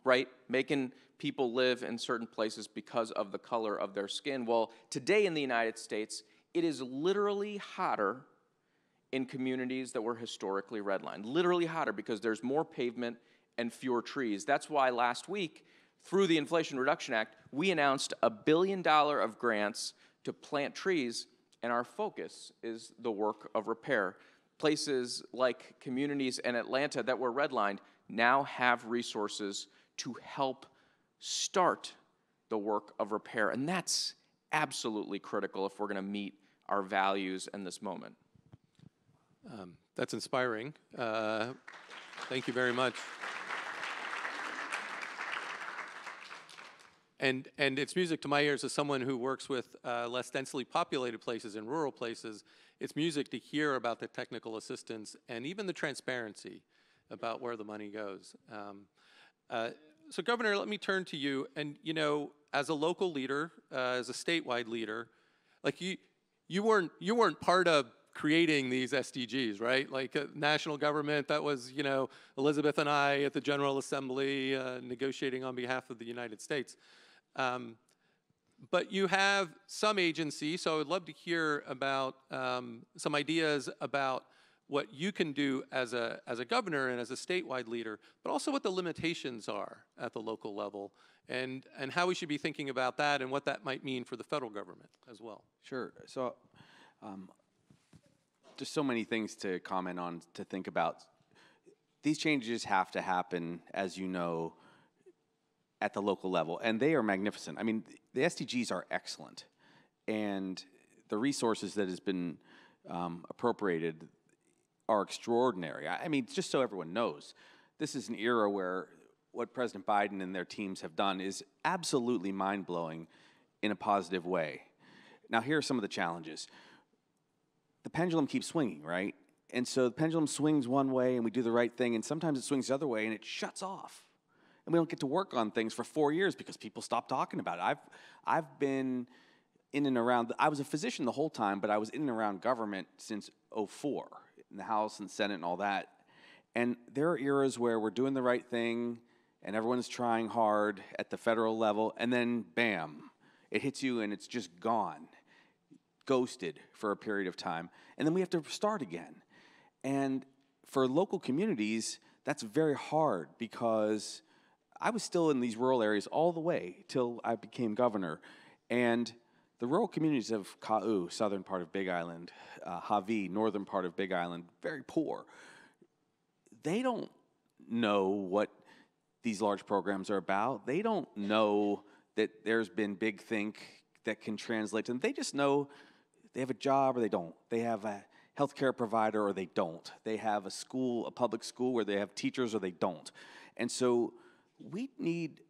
right? Making people live in certain places because of the color of their skin. Well, today in the United States, it is literally hotter in communities that were historically redlined. Literally hotter because there's more pavement and fewer trees. That's why last week, through the Inflation Reduction Act, we announced $1 billion of grants to plant trees, and our focus is the work of repair. Places like communities in Atlanta that were redlined now have resources to help start the work of repair, and that's absolutely critical if we're going to meet our values in this moment. That's inspiring. Thank you very much. And it's music to my ears as someone who works with less densely populated places and rural places. It's music to hear about the technical assistance and even the transparency about where the money goes. So Governor, let me turn to you. And you know, as a local leader, as a statewide leader, like you weren't part of creating these SDGs, right? Like national government, that was, you know, Elizabeth and I at the General Assembly negotiating on behalf of the United States. But you have some agency, so I would love to hear about some ideas about what you can do as a governor and as a statewide leader, but also what the limitations are at the local level, and how we should be thinking about that and what that might mean for the federal government as well. Sure. So there's so many things to comment on, to think about. These changes have to happen, as you know, at the local level, and they are magnificent. I mean, the SDGs are excellent, and the resources that has been appropriated are extraordinary. I mean, just so everyone knows, this is an era where what President Biden and their teams have done is absolutely mind-blowing in a positive way. Now, here are some of the challenges. The pendulum keeps swinging, right? And so the pendulum swings one way and we do the right thing, and sometimes it swings the other way and it shuts off. And we don't get to work on things for 4 years because people stop talking about it. I've been in and around, I was a physician the whole time, but I was in and around government since '04, in the House and Senate and all that. And there are eras where we're doing the right thing and everyone's trying hard at the federal level, and then bam, it hits you and it's just gone, ghosted for a period of time. And then we have to start again. And for local communities, that's very hard because I was still in these rural areas all the way till I became governor. And the rural communities of Ka'u, southern part of Big Island, Hawi, northern part of Big Island, very poor. They don't know what these large programs are about. They don't know that there's been Big Think that can translate to them. They just know they have a job or they don't. They have a healthcare provider or they don't. They have a school, a public school where they have teachers or they don't. And so we need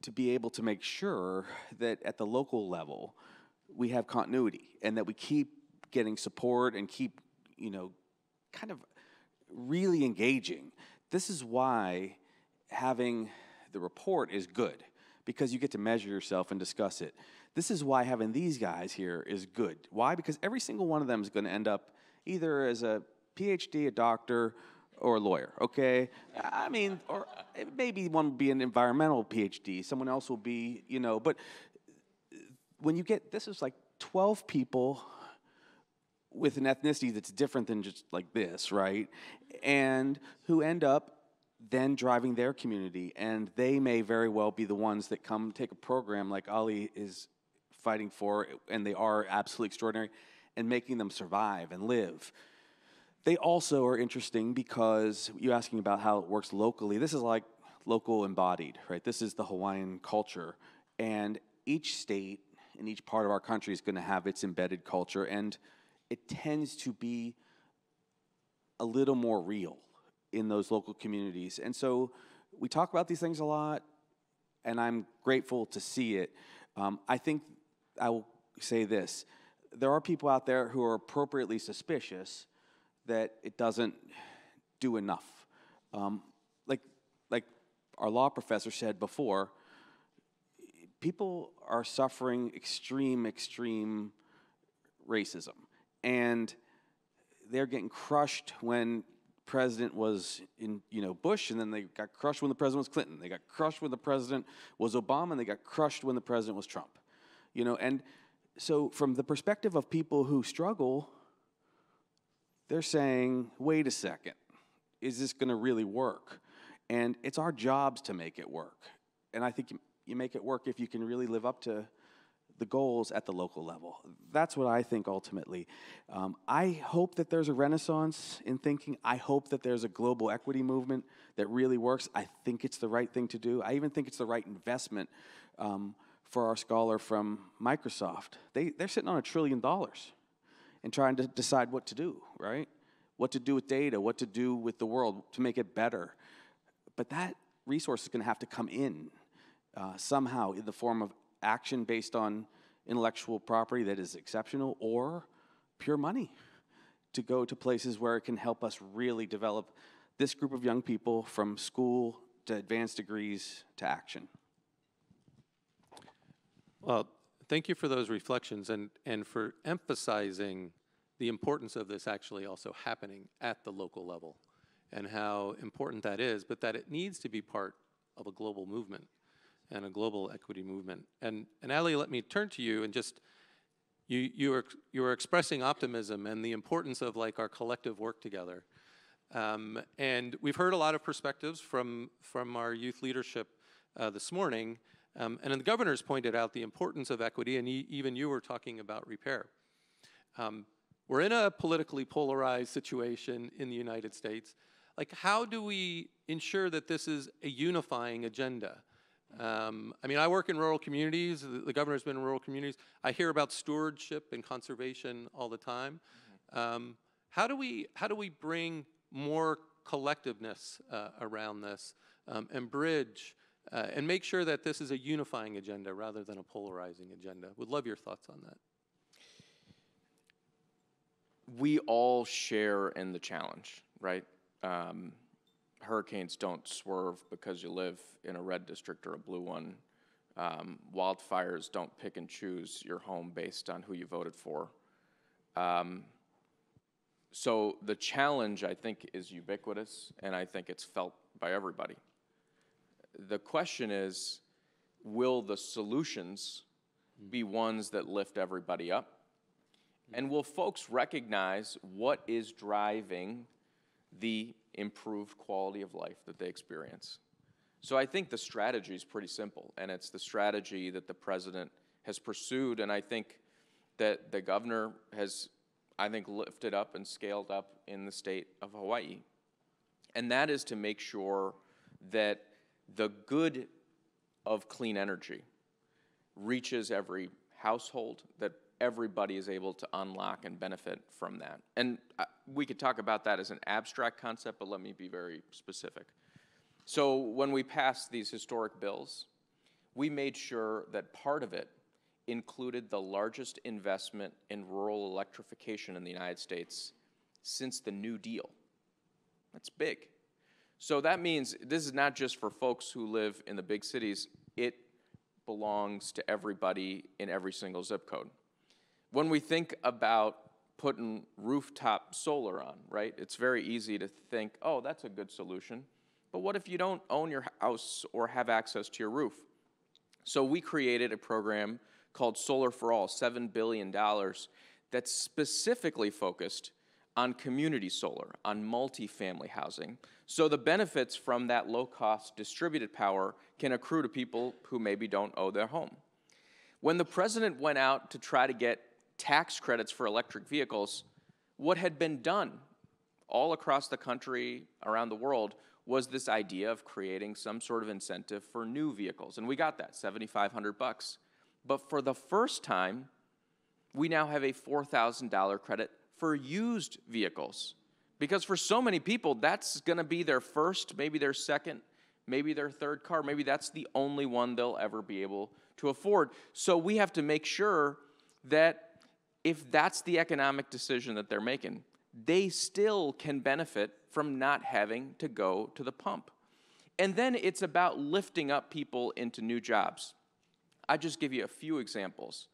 to be able to make sure that at the local level we have continuity and that we keep getting support and keep, you know, kind of really engaging. This is why having the report is good, because you get to measure yourself and discuss it. This is why having these guys here is good. Why? Because every single one of them is going to end up either as a PhD, a doctor, or a lawyer, okay? I mean, or maybe one will be an environmental PhD, someone else will be, you know, but when you get, this is like 12 people with an ethnicity that's different than just like this, right? And who end up then driving their community, and they may very well be the ones that come take a program like Ali is fighting for, and they are absolutely extraordinary, and making them survive and live. They also are interesting because you're asking about how it works locally. This is like local embodied, right? This is the Hawaiian culture, and each state in each part of our country is going to have its embedded culture, and it tends to be a little more real in those local communities. And so we talk about these things a lot, and I'm grateful to see it. I think I will say this. There are people out there who are appropriately suspicious that it doesn't do enough. Like our law professor said before, people are suffering extreme racism. And they're getting crushed when president was in, you know, Bush, and then they got crushed when the president was Clinton. They got crushed when the president was Obama, and they got crushed when the president was Trump. You know, and so from the perspective of people who struggle, they're saying, wait a second, is this going to really work? And it's our jobs to make it work. And I think you make it work if you can really live up to the goals at the local level. That's what I think ultimately. I hope that there's a renaissance in thinking. I hope that there's a global equity movement that really works. I think it's the right thing to do. I even think it's the right investment for our scholar from Microsoft. They're sitting on $1 trillion and trying to decide what to do, right? What to do with data, what to do with the world to make it better. But that resource is going to have to come in somehow in the form of action based on intellectual property that is exceptional, or pure money to go to places where it can help us really develop this group of young people from school to advanced degrees to action. Well, thank you for those reflections and for emphasizing the importance of this actually also happening at the local level and how important that is, but that it needs to be part of a global movement and a global equity movement. And Ali, let me turn to you and just, you were expressing optimism and the importance of like our collective work together. And we've heard a lot of perspectives from our youth leadership this morning, and the governor's pointed out the importance of equity, and even you were talking about repair. We're in a politically polarized situation in the United States. Like, how do we ensure that this is a unifying agenda? I mean, I work in rural communities. The governor's been in rural communities. I hear about stewardship and conservation all the time. How do we bring more collectiveness around this and bridge and make sure that this is a unifying agenda rather than a polarizing agenda? Would love your thoughts on that. We all share in the challenge, right? Hurricanes don't swerve because you live in a red district or a blue one. Wildfires don't pick and choose your home based on who you voted for. So the challenge, I think, is ubiquitous, and I think it's felt by everybody. The question is, will the solutions be ones that lift everybody up? And will folks recognize what is driving the improved quality of life that they experience? So I think the strategy is pretty simple, and it's the strategy that the president has pursued, and I think that the governor has, lifted up and scaled up in the state of Hawaii. And that is to make sure that the good of clean energy reaches every household, that everybody is able to unlock and benefit from that. And we could talk about that as an abstract concept, but let me be very specific. So when we passed these historic bills, we made sure that part of it included the largest investment in rural electrification in the United States since the New Deal. That's big. So that means this is not just for folks who live in the big cities, it belongs to everybody in every single zip code. When we think about putting rooftop solar on, right, it's very easy to think, oh, that's a good solution. But what if you don't own your house or have access to your roof? So we created a program called Solar for All, $7 billion, that's specifically focused on community solar, on multifamily housing. So the benefits from that low-cost distributed power can accrue to people who maybe don't own their home. When the president went out to try to get tax credits for electric vehicles, what had been done all across the country, around the world, was this idea of creating some sort of incentive for new vehicles. And we got that, $7,500. But for the first time, we now have a $4,000 credit for used vehicles. Because for so many people, that's going to be their first, maybe their second, maybe their third car. Maybe that's the only one they'll ever be able to afford. So we have to make sure that if that's the economic decision that they're making, they still can benefit from not having to go to the pump. And then it's about lifting up people into new jobs. I'll just give you a few examples.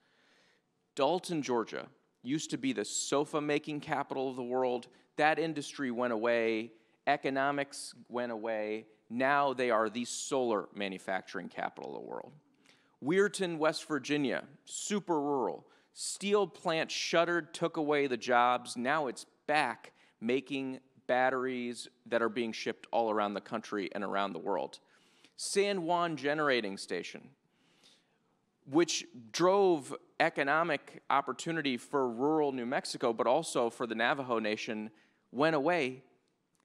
Dalton, Georgia, used to be the sofa-making capital of the world. That industry went away. Economics went away. Now they are the solar manufacturing capital of the world. Weirton, West Virginia, super rural. Steel plant shuttered, took away the jobs. Now it's back making batteries that are being shipped all around the country and around the world. San Juan Generating Station, which drove economic opportunity for rural New Mexico, but also for the Navajo Nation, went away.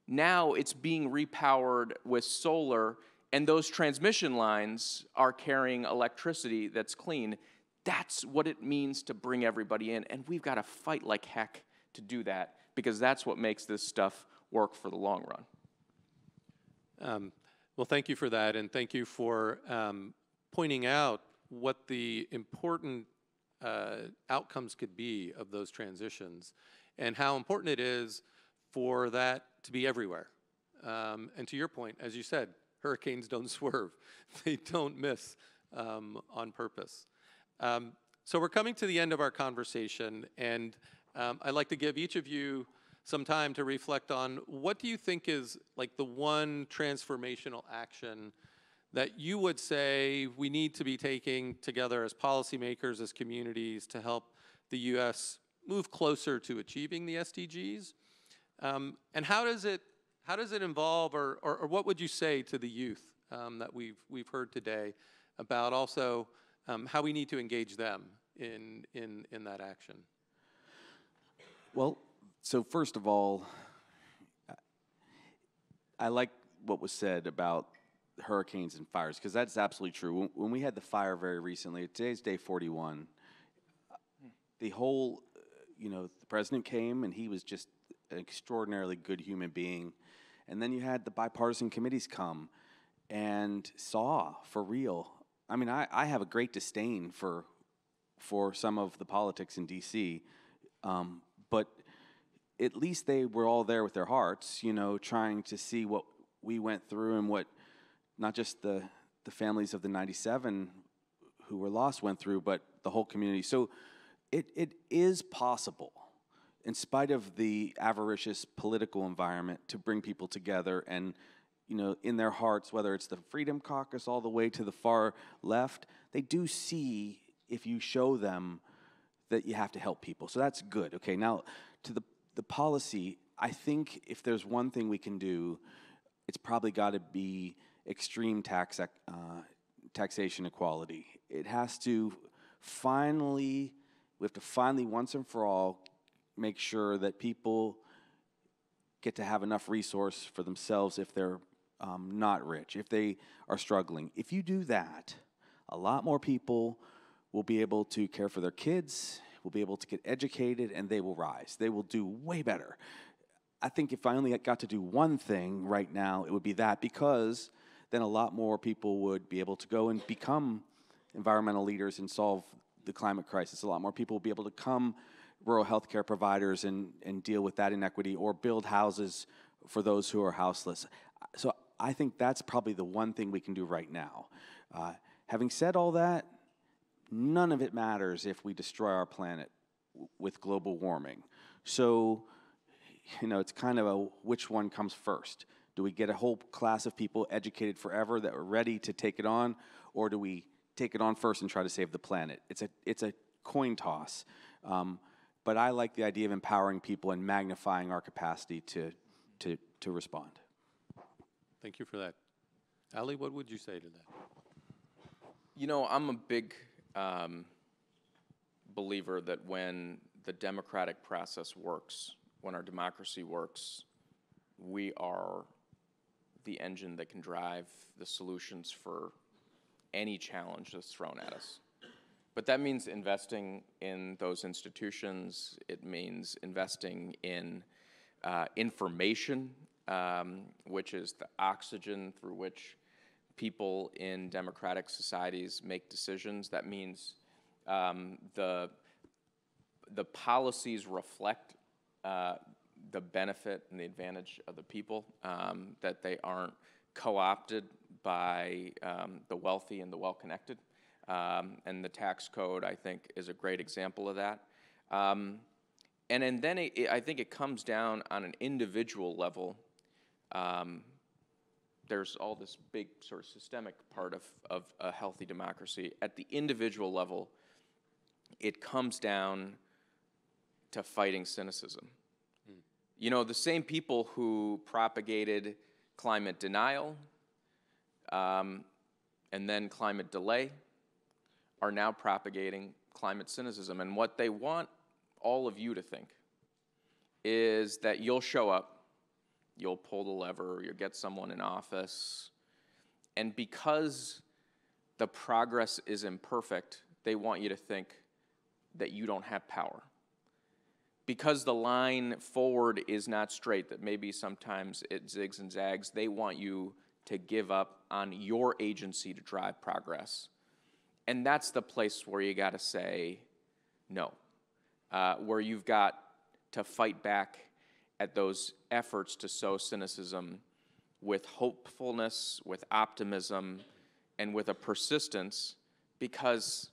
Now it's being repowered with solar, and those transmission lines are carrying electricity that's clean. That's what it means to bring everybody in, and we've got to fight like heck to do that, because that's what makes this stuff work for the long run. Well, thank you for that, and thank you for pointing out what the important outcomes could be of those transitions, and how important it is for that to be everywhere. And to your point, as you said, hurricanes don't swerve. They don't miss on purpose. So we're coming to the end of our conversation, and I'd like to give each of you some time to reflect on what do you think is like the one transformational action that you would say we need to be taking together as policymakers, as communities, to help the U.S. move closer to achieving the SDGs? And how does it involve, or what would you say to the youth that we've heard today about also how we need to engage them in that action? Well, so first of all, I like what was said about hurricanes and fires, because that's absolutely true. When we had the fire very recently, today's day 41, the whole, the president came and he was just an extraordinarily good human being. And then you had the bipartisan committees come and saw for real. I mean, I have a great disdain for some of the politics in D.C., but at least they were all there with their hearts, trying to see what we went through and what not just the families of the 97 who were lost went through, but the whole community. So it is possible, in spite of the avaricious political environment, to bring people together and, in their hearts, whether it's the Freedom Caucus all the way to the far left, they do see, if you show them, that you have to help people. So that's good. Okay, now to the policy, I think if there's one thing we can do, it's probably got to be extreme taxation equality. It has to we have to finally, once and for all, make sure that people get to have enough resource for themselves if they're not rich, if they are struggling. If you do that, a lot more people will be able to care for their kids, will be able to get educated, and they will rise. They will do way better. I think if I only got to do one thing right now, it would be that, because then a lot more people would be able to go and become environmental leaders and solve the climate crisis. A lot more people will be able to become rural health care providers and deal with that inequity, or build houses for those who are houseless. So I think that's probably the one thing we can do right now. Having said all that, none of it matters if we destroy our planet with global warming. So, it's kind of a which one comes first. Do we get a whole class of people educated forever that are ready to take it on, or do we take it on first and try to save the planet? It's a coin toss. But I like the idea of empowering people and magnifying our capacity to respond. Thank you for that. Ali, what would you say to that? I'm a big believer that when the democratic process works, when our democracy works, we are the engine that can drive the solutions for any challenge that's thrown at us. But that means investing in those institutions. It means investing in information, which is the oxygen through which people in democratic societies make decisions. That means the policies reflect the benefit and the advantage of the people, that they aren't co-opted by the wealthy and the well-connected. And the tax code, I think, is a great example of that. And then I think it comes down on an individual level. There's all this big sort of systemic part of a healthy democracy. At the individual level, it comes down to fighting cynicism. The same people who propagated climate denial and then climate delay are now propagating climate cynicism. And what they want all of you to think is that you'll show up, you'll pull the lever, you'll get someone in office, and because the progress is imperfect, they want you to think that you don't have power. Because the line forward is not straight, that maybe sometimes it zigs and zags, they want you to give up on your agency to drive progress. And that's the place where you got to say no, where you've got to fight back at those efforts to sow cynicism with hopefulness, with optimism, and with a persistence, because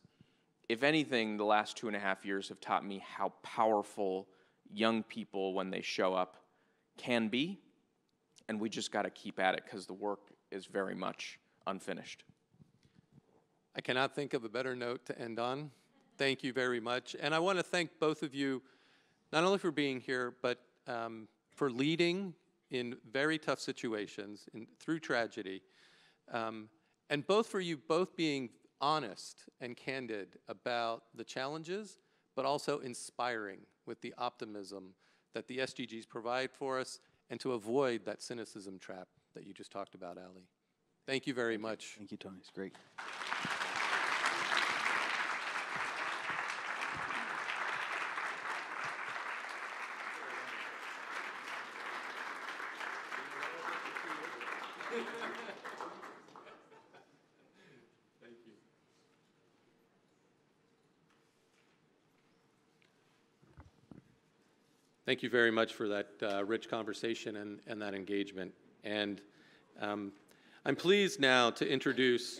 if anything, the last 2.5 years have taught me how powerful young people, when they show up, can be, and we just got to keep at it because the work is very much unfinished. I cannot think of a better note to end on. Thank you very much. And I want to thank both of you, not only for being here, but for leading in very tough situations through tragedy. And both for you both being honest and candid about the challenges, but also inspiring with the optimism that the SDGs provide for us, and to avoid that cynicism trap that you just talked about, Ali. Thank you very much. Thank you, Tony. It's great. Thank you. Thank you very much for that rich conversation and that engagement. And I'm pleased now to introduce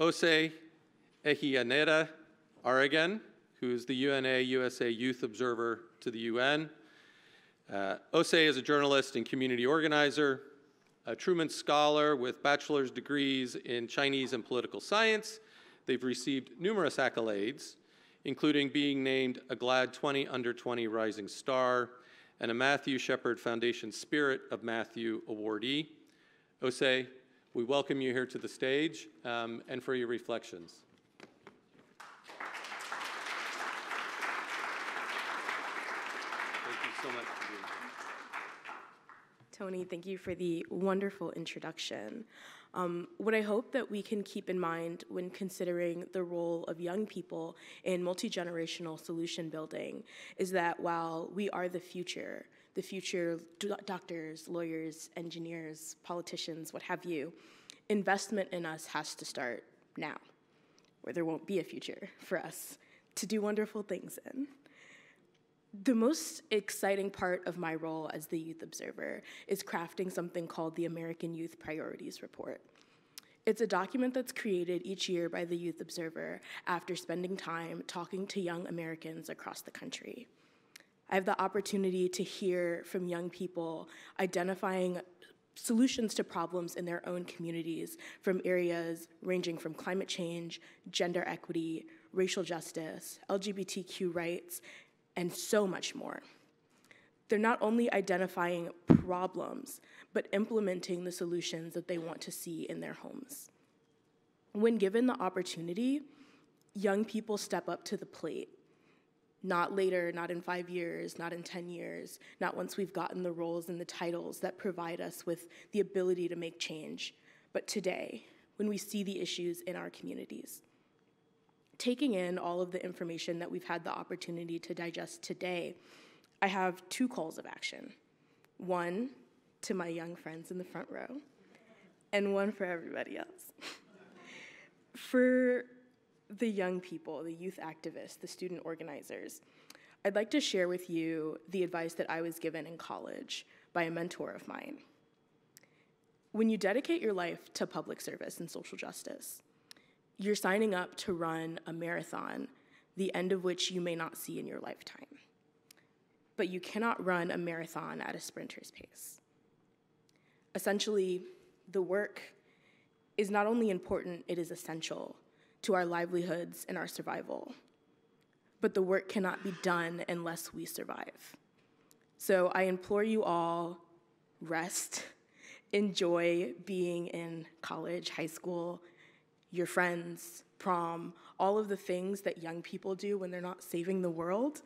Osei Ehianera Aragan, who is the UNA USA Youth Observer to the UN. Osei is a journalist and community organizer, a Truman Scholar with bachelor's degrees in Chinese and political science. They've received numerous accolades, including being named a GLAAD 20 Under 20 Rising Star and a Matthew Shepard Foundation Spirit of Matthew awardee. Osei, we welcome you here to the stage and for your reflections. Thank you so much for being here. Tony, thank you for the wonderful introduction. What I hope that we can keep in mind when considering the role of young people in multi-generational solution building is that while we are the future doctors, lawyers, engineers, politicians, what have you, investment in us has to start now, or there won't be a future for us to do wonderful things in. The most exciting part of my role as the Youth Observer is crafting something called the American Youth Priorities Report. It's a document that's created each year by the Youth Observer after spending time talking to young Americans across the country. I have the opportunity to hear from young people identifying solutions to problems in their own communities from areas ranging from climate change, gender equity, racial justice, LGBTQ rights, and so much more. They're not only identifying problems, but implementing the solutions that they want to see in their homes. When given the opportunity, young people step up to the plate. Not later, not in 5 years, not in 10 years, not once we've gotten the roles and the titles that provide us with the ability to make change, but today, when we see the issues in our communities. Taking in all of the information that we've had the opportunity to digest today, I have 2 calls of action. One to my young friends in the front row, and one for everybody else. For the young people, the youth activists, the student organizers, I'd like to share with you the advice that I was given in college by a mentor of mine. When you dedicate your life to public service and social justice, you're signing up to run a marathon, the end of which you may not see in your lifetime. But you cannot run a marathon at a sprinter's pace. Essentially, the work is not only important, it is essential to our livelihoods and our survival. But the work cannot be done unless we survive. So I implore you all, rest, enjoy being in college, high school, your friends, prom, all of the things that young people do when they're not saving the world.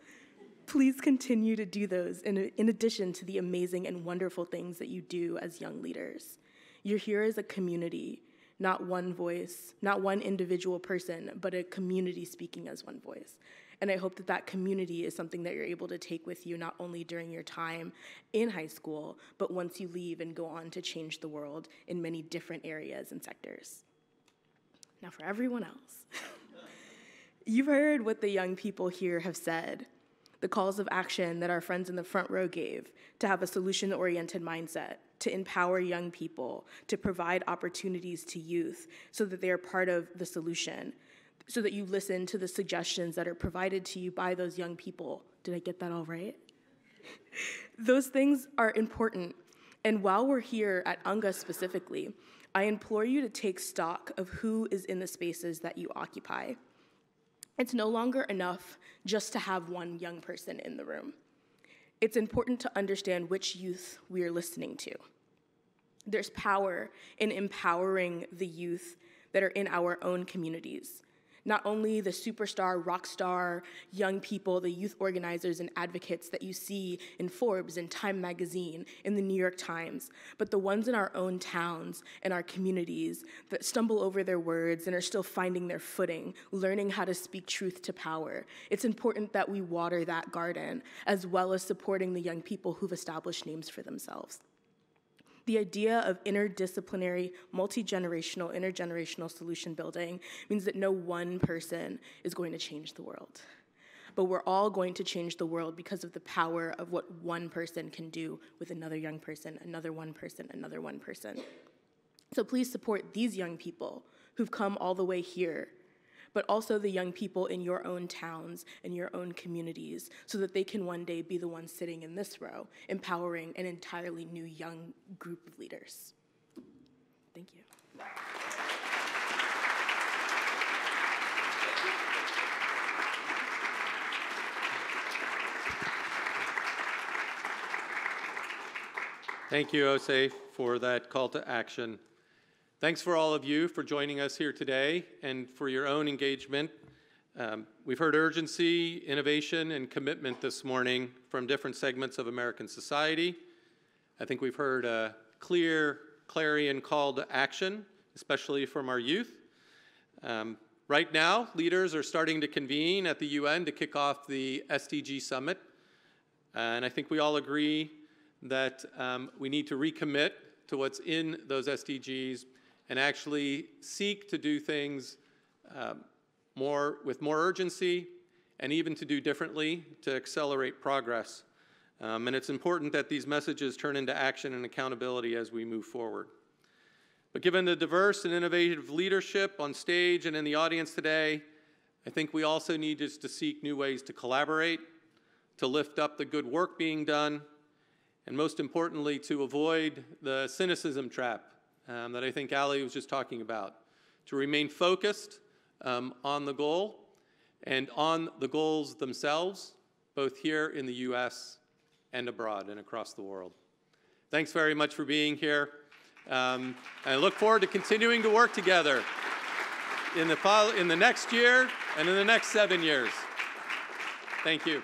Please continue to do those in addition to the amazing and wonderful things that you do as young leaders. You're here as a community, not one voice, not one individual person, but a community speaking as one voice. And I hope that that community is something that you're able to take with you not only during your time in high school, but once you leave and go on to change the world in many different areas and sectors. Now for everyone else, you've heard what the young people here have said, the calls of action that our friends in the front row gave to have a solution-oriented mindset, to empower young people, to provide opportunities to youth so that they are part of the solution, so that you listen to the suggestions that are provided to you by those young people. Did I get that all right? Those things are important. And while we're here at UNGA specifically, I implore you to take stock of who is in the spaces that you occupy. It's no longer enough just to have one young person in the room. It's important to understand which youth we are listening to. There's power in empowering the youth that are in our own communities. Not only the superstar, rock star, young people, the youth organizers and advocates that you see in Forbes and Time Magazine, in the New York Times, but the ones in our own towns and our communities that stumble over their words and are still finding their footing, learning how to speak truth to power. It's important that we water that garden, as well as supporting the young people who've established names for themselves. The idea of interdisciplinary, multi-generational, intergenerational solution building means that no one person is going to change the world. But we're all going to change the world because of the power of what one person can do with another young person, another one person, another one person. So please support these young people who've come all the way here, but also the young people in your own towns and your own communities, so that they can one day be the ones sitting in this row, empowering an entirely new young group of leaders. Thank you. Thank you, Osei, for that call to action. Thanks for all of you for joining us here today and for your own engagement. We've heard urgency, innovation, and commitment this morning from different segments of American society. I think we've heard a clear clarion call to action, especially from our youth. Right now, leaders are starting to convene at the UN to kick off the SDG Summit. And I think we all agree that we need to recommit to what's in those SDGs and actually seek to do things with more urgency and even to do differently to accelerate progress. And it's important that these messages turn into action and accountability as we move forward. But given the diverse and innovative leadership on stage and in the audience today, I think we also need just to seek new ways to collaborate, to lift up the good work being done, and most importantly, to avoid the cynicism trap that I think Ali was just talking about, to remain focused on the goal and on the goals themselves, both here in the US and abroad and across the world. Thanks very much for being here. And I look forward to continuing to work together in the next year and in the next 7 years. Thank you.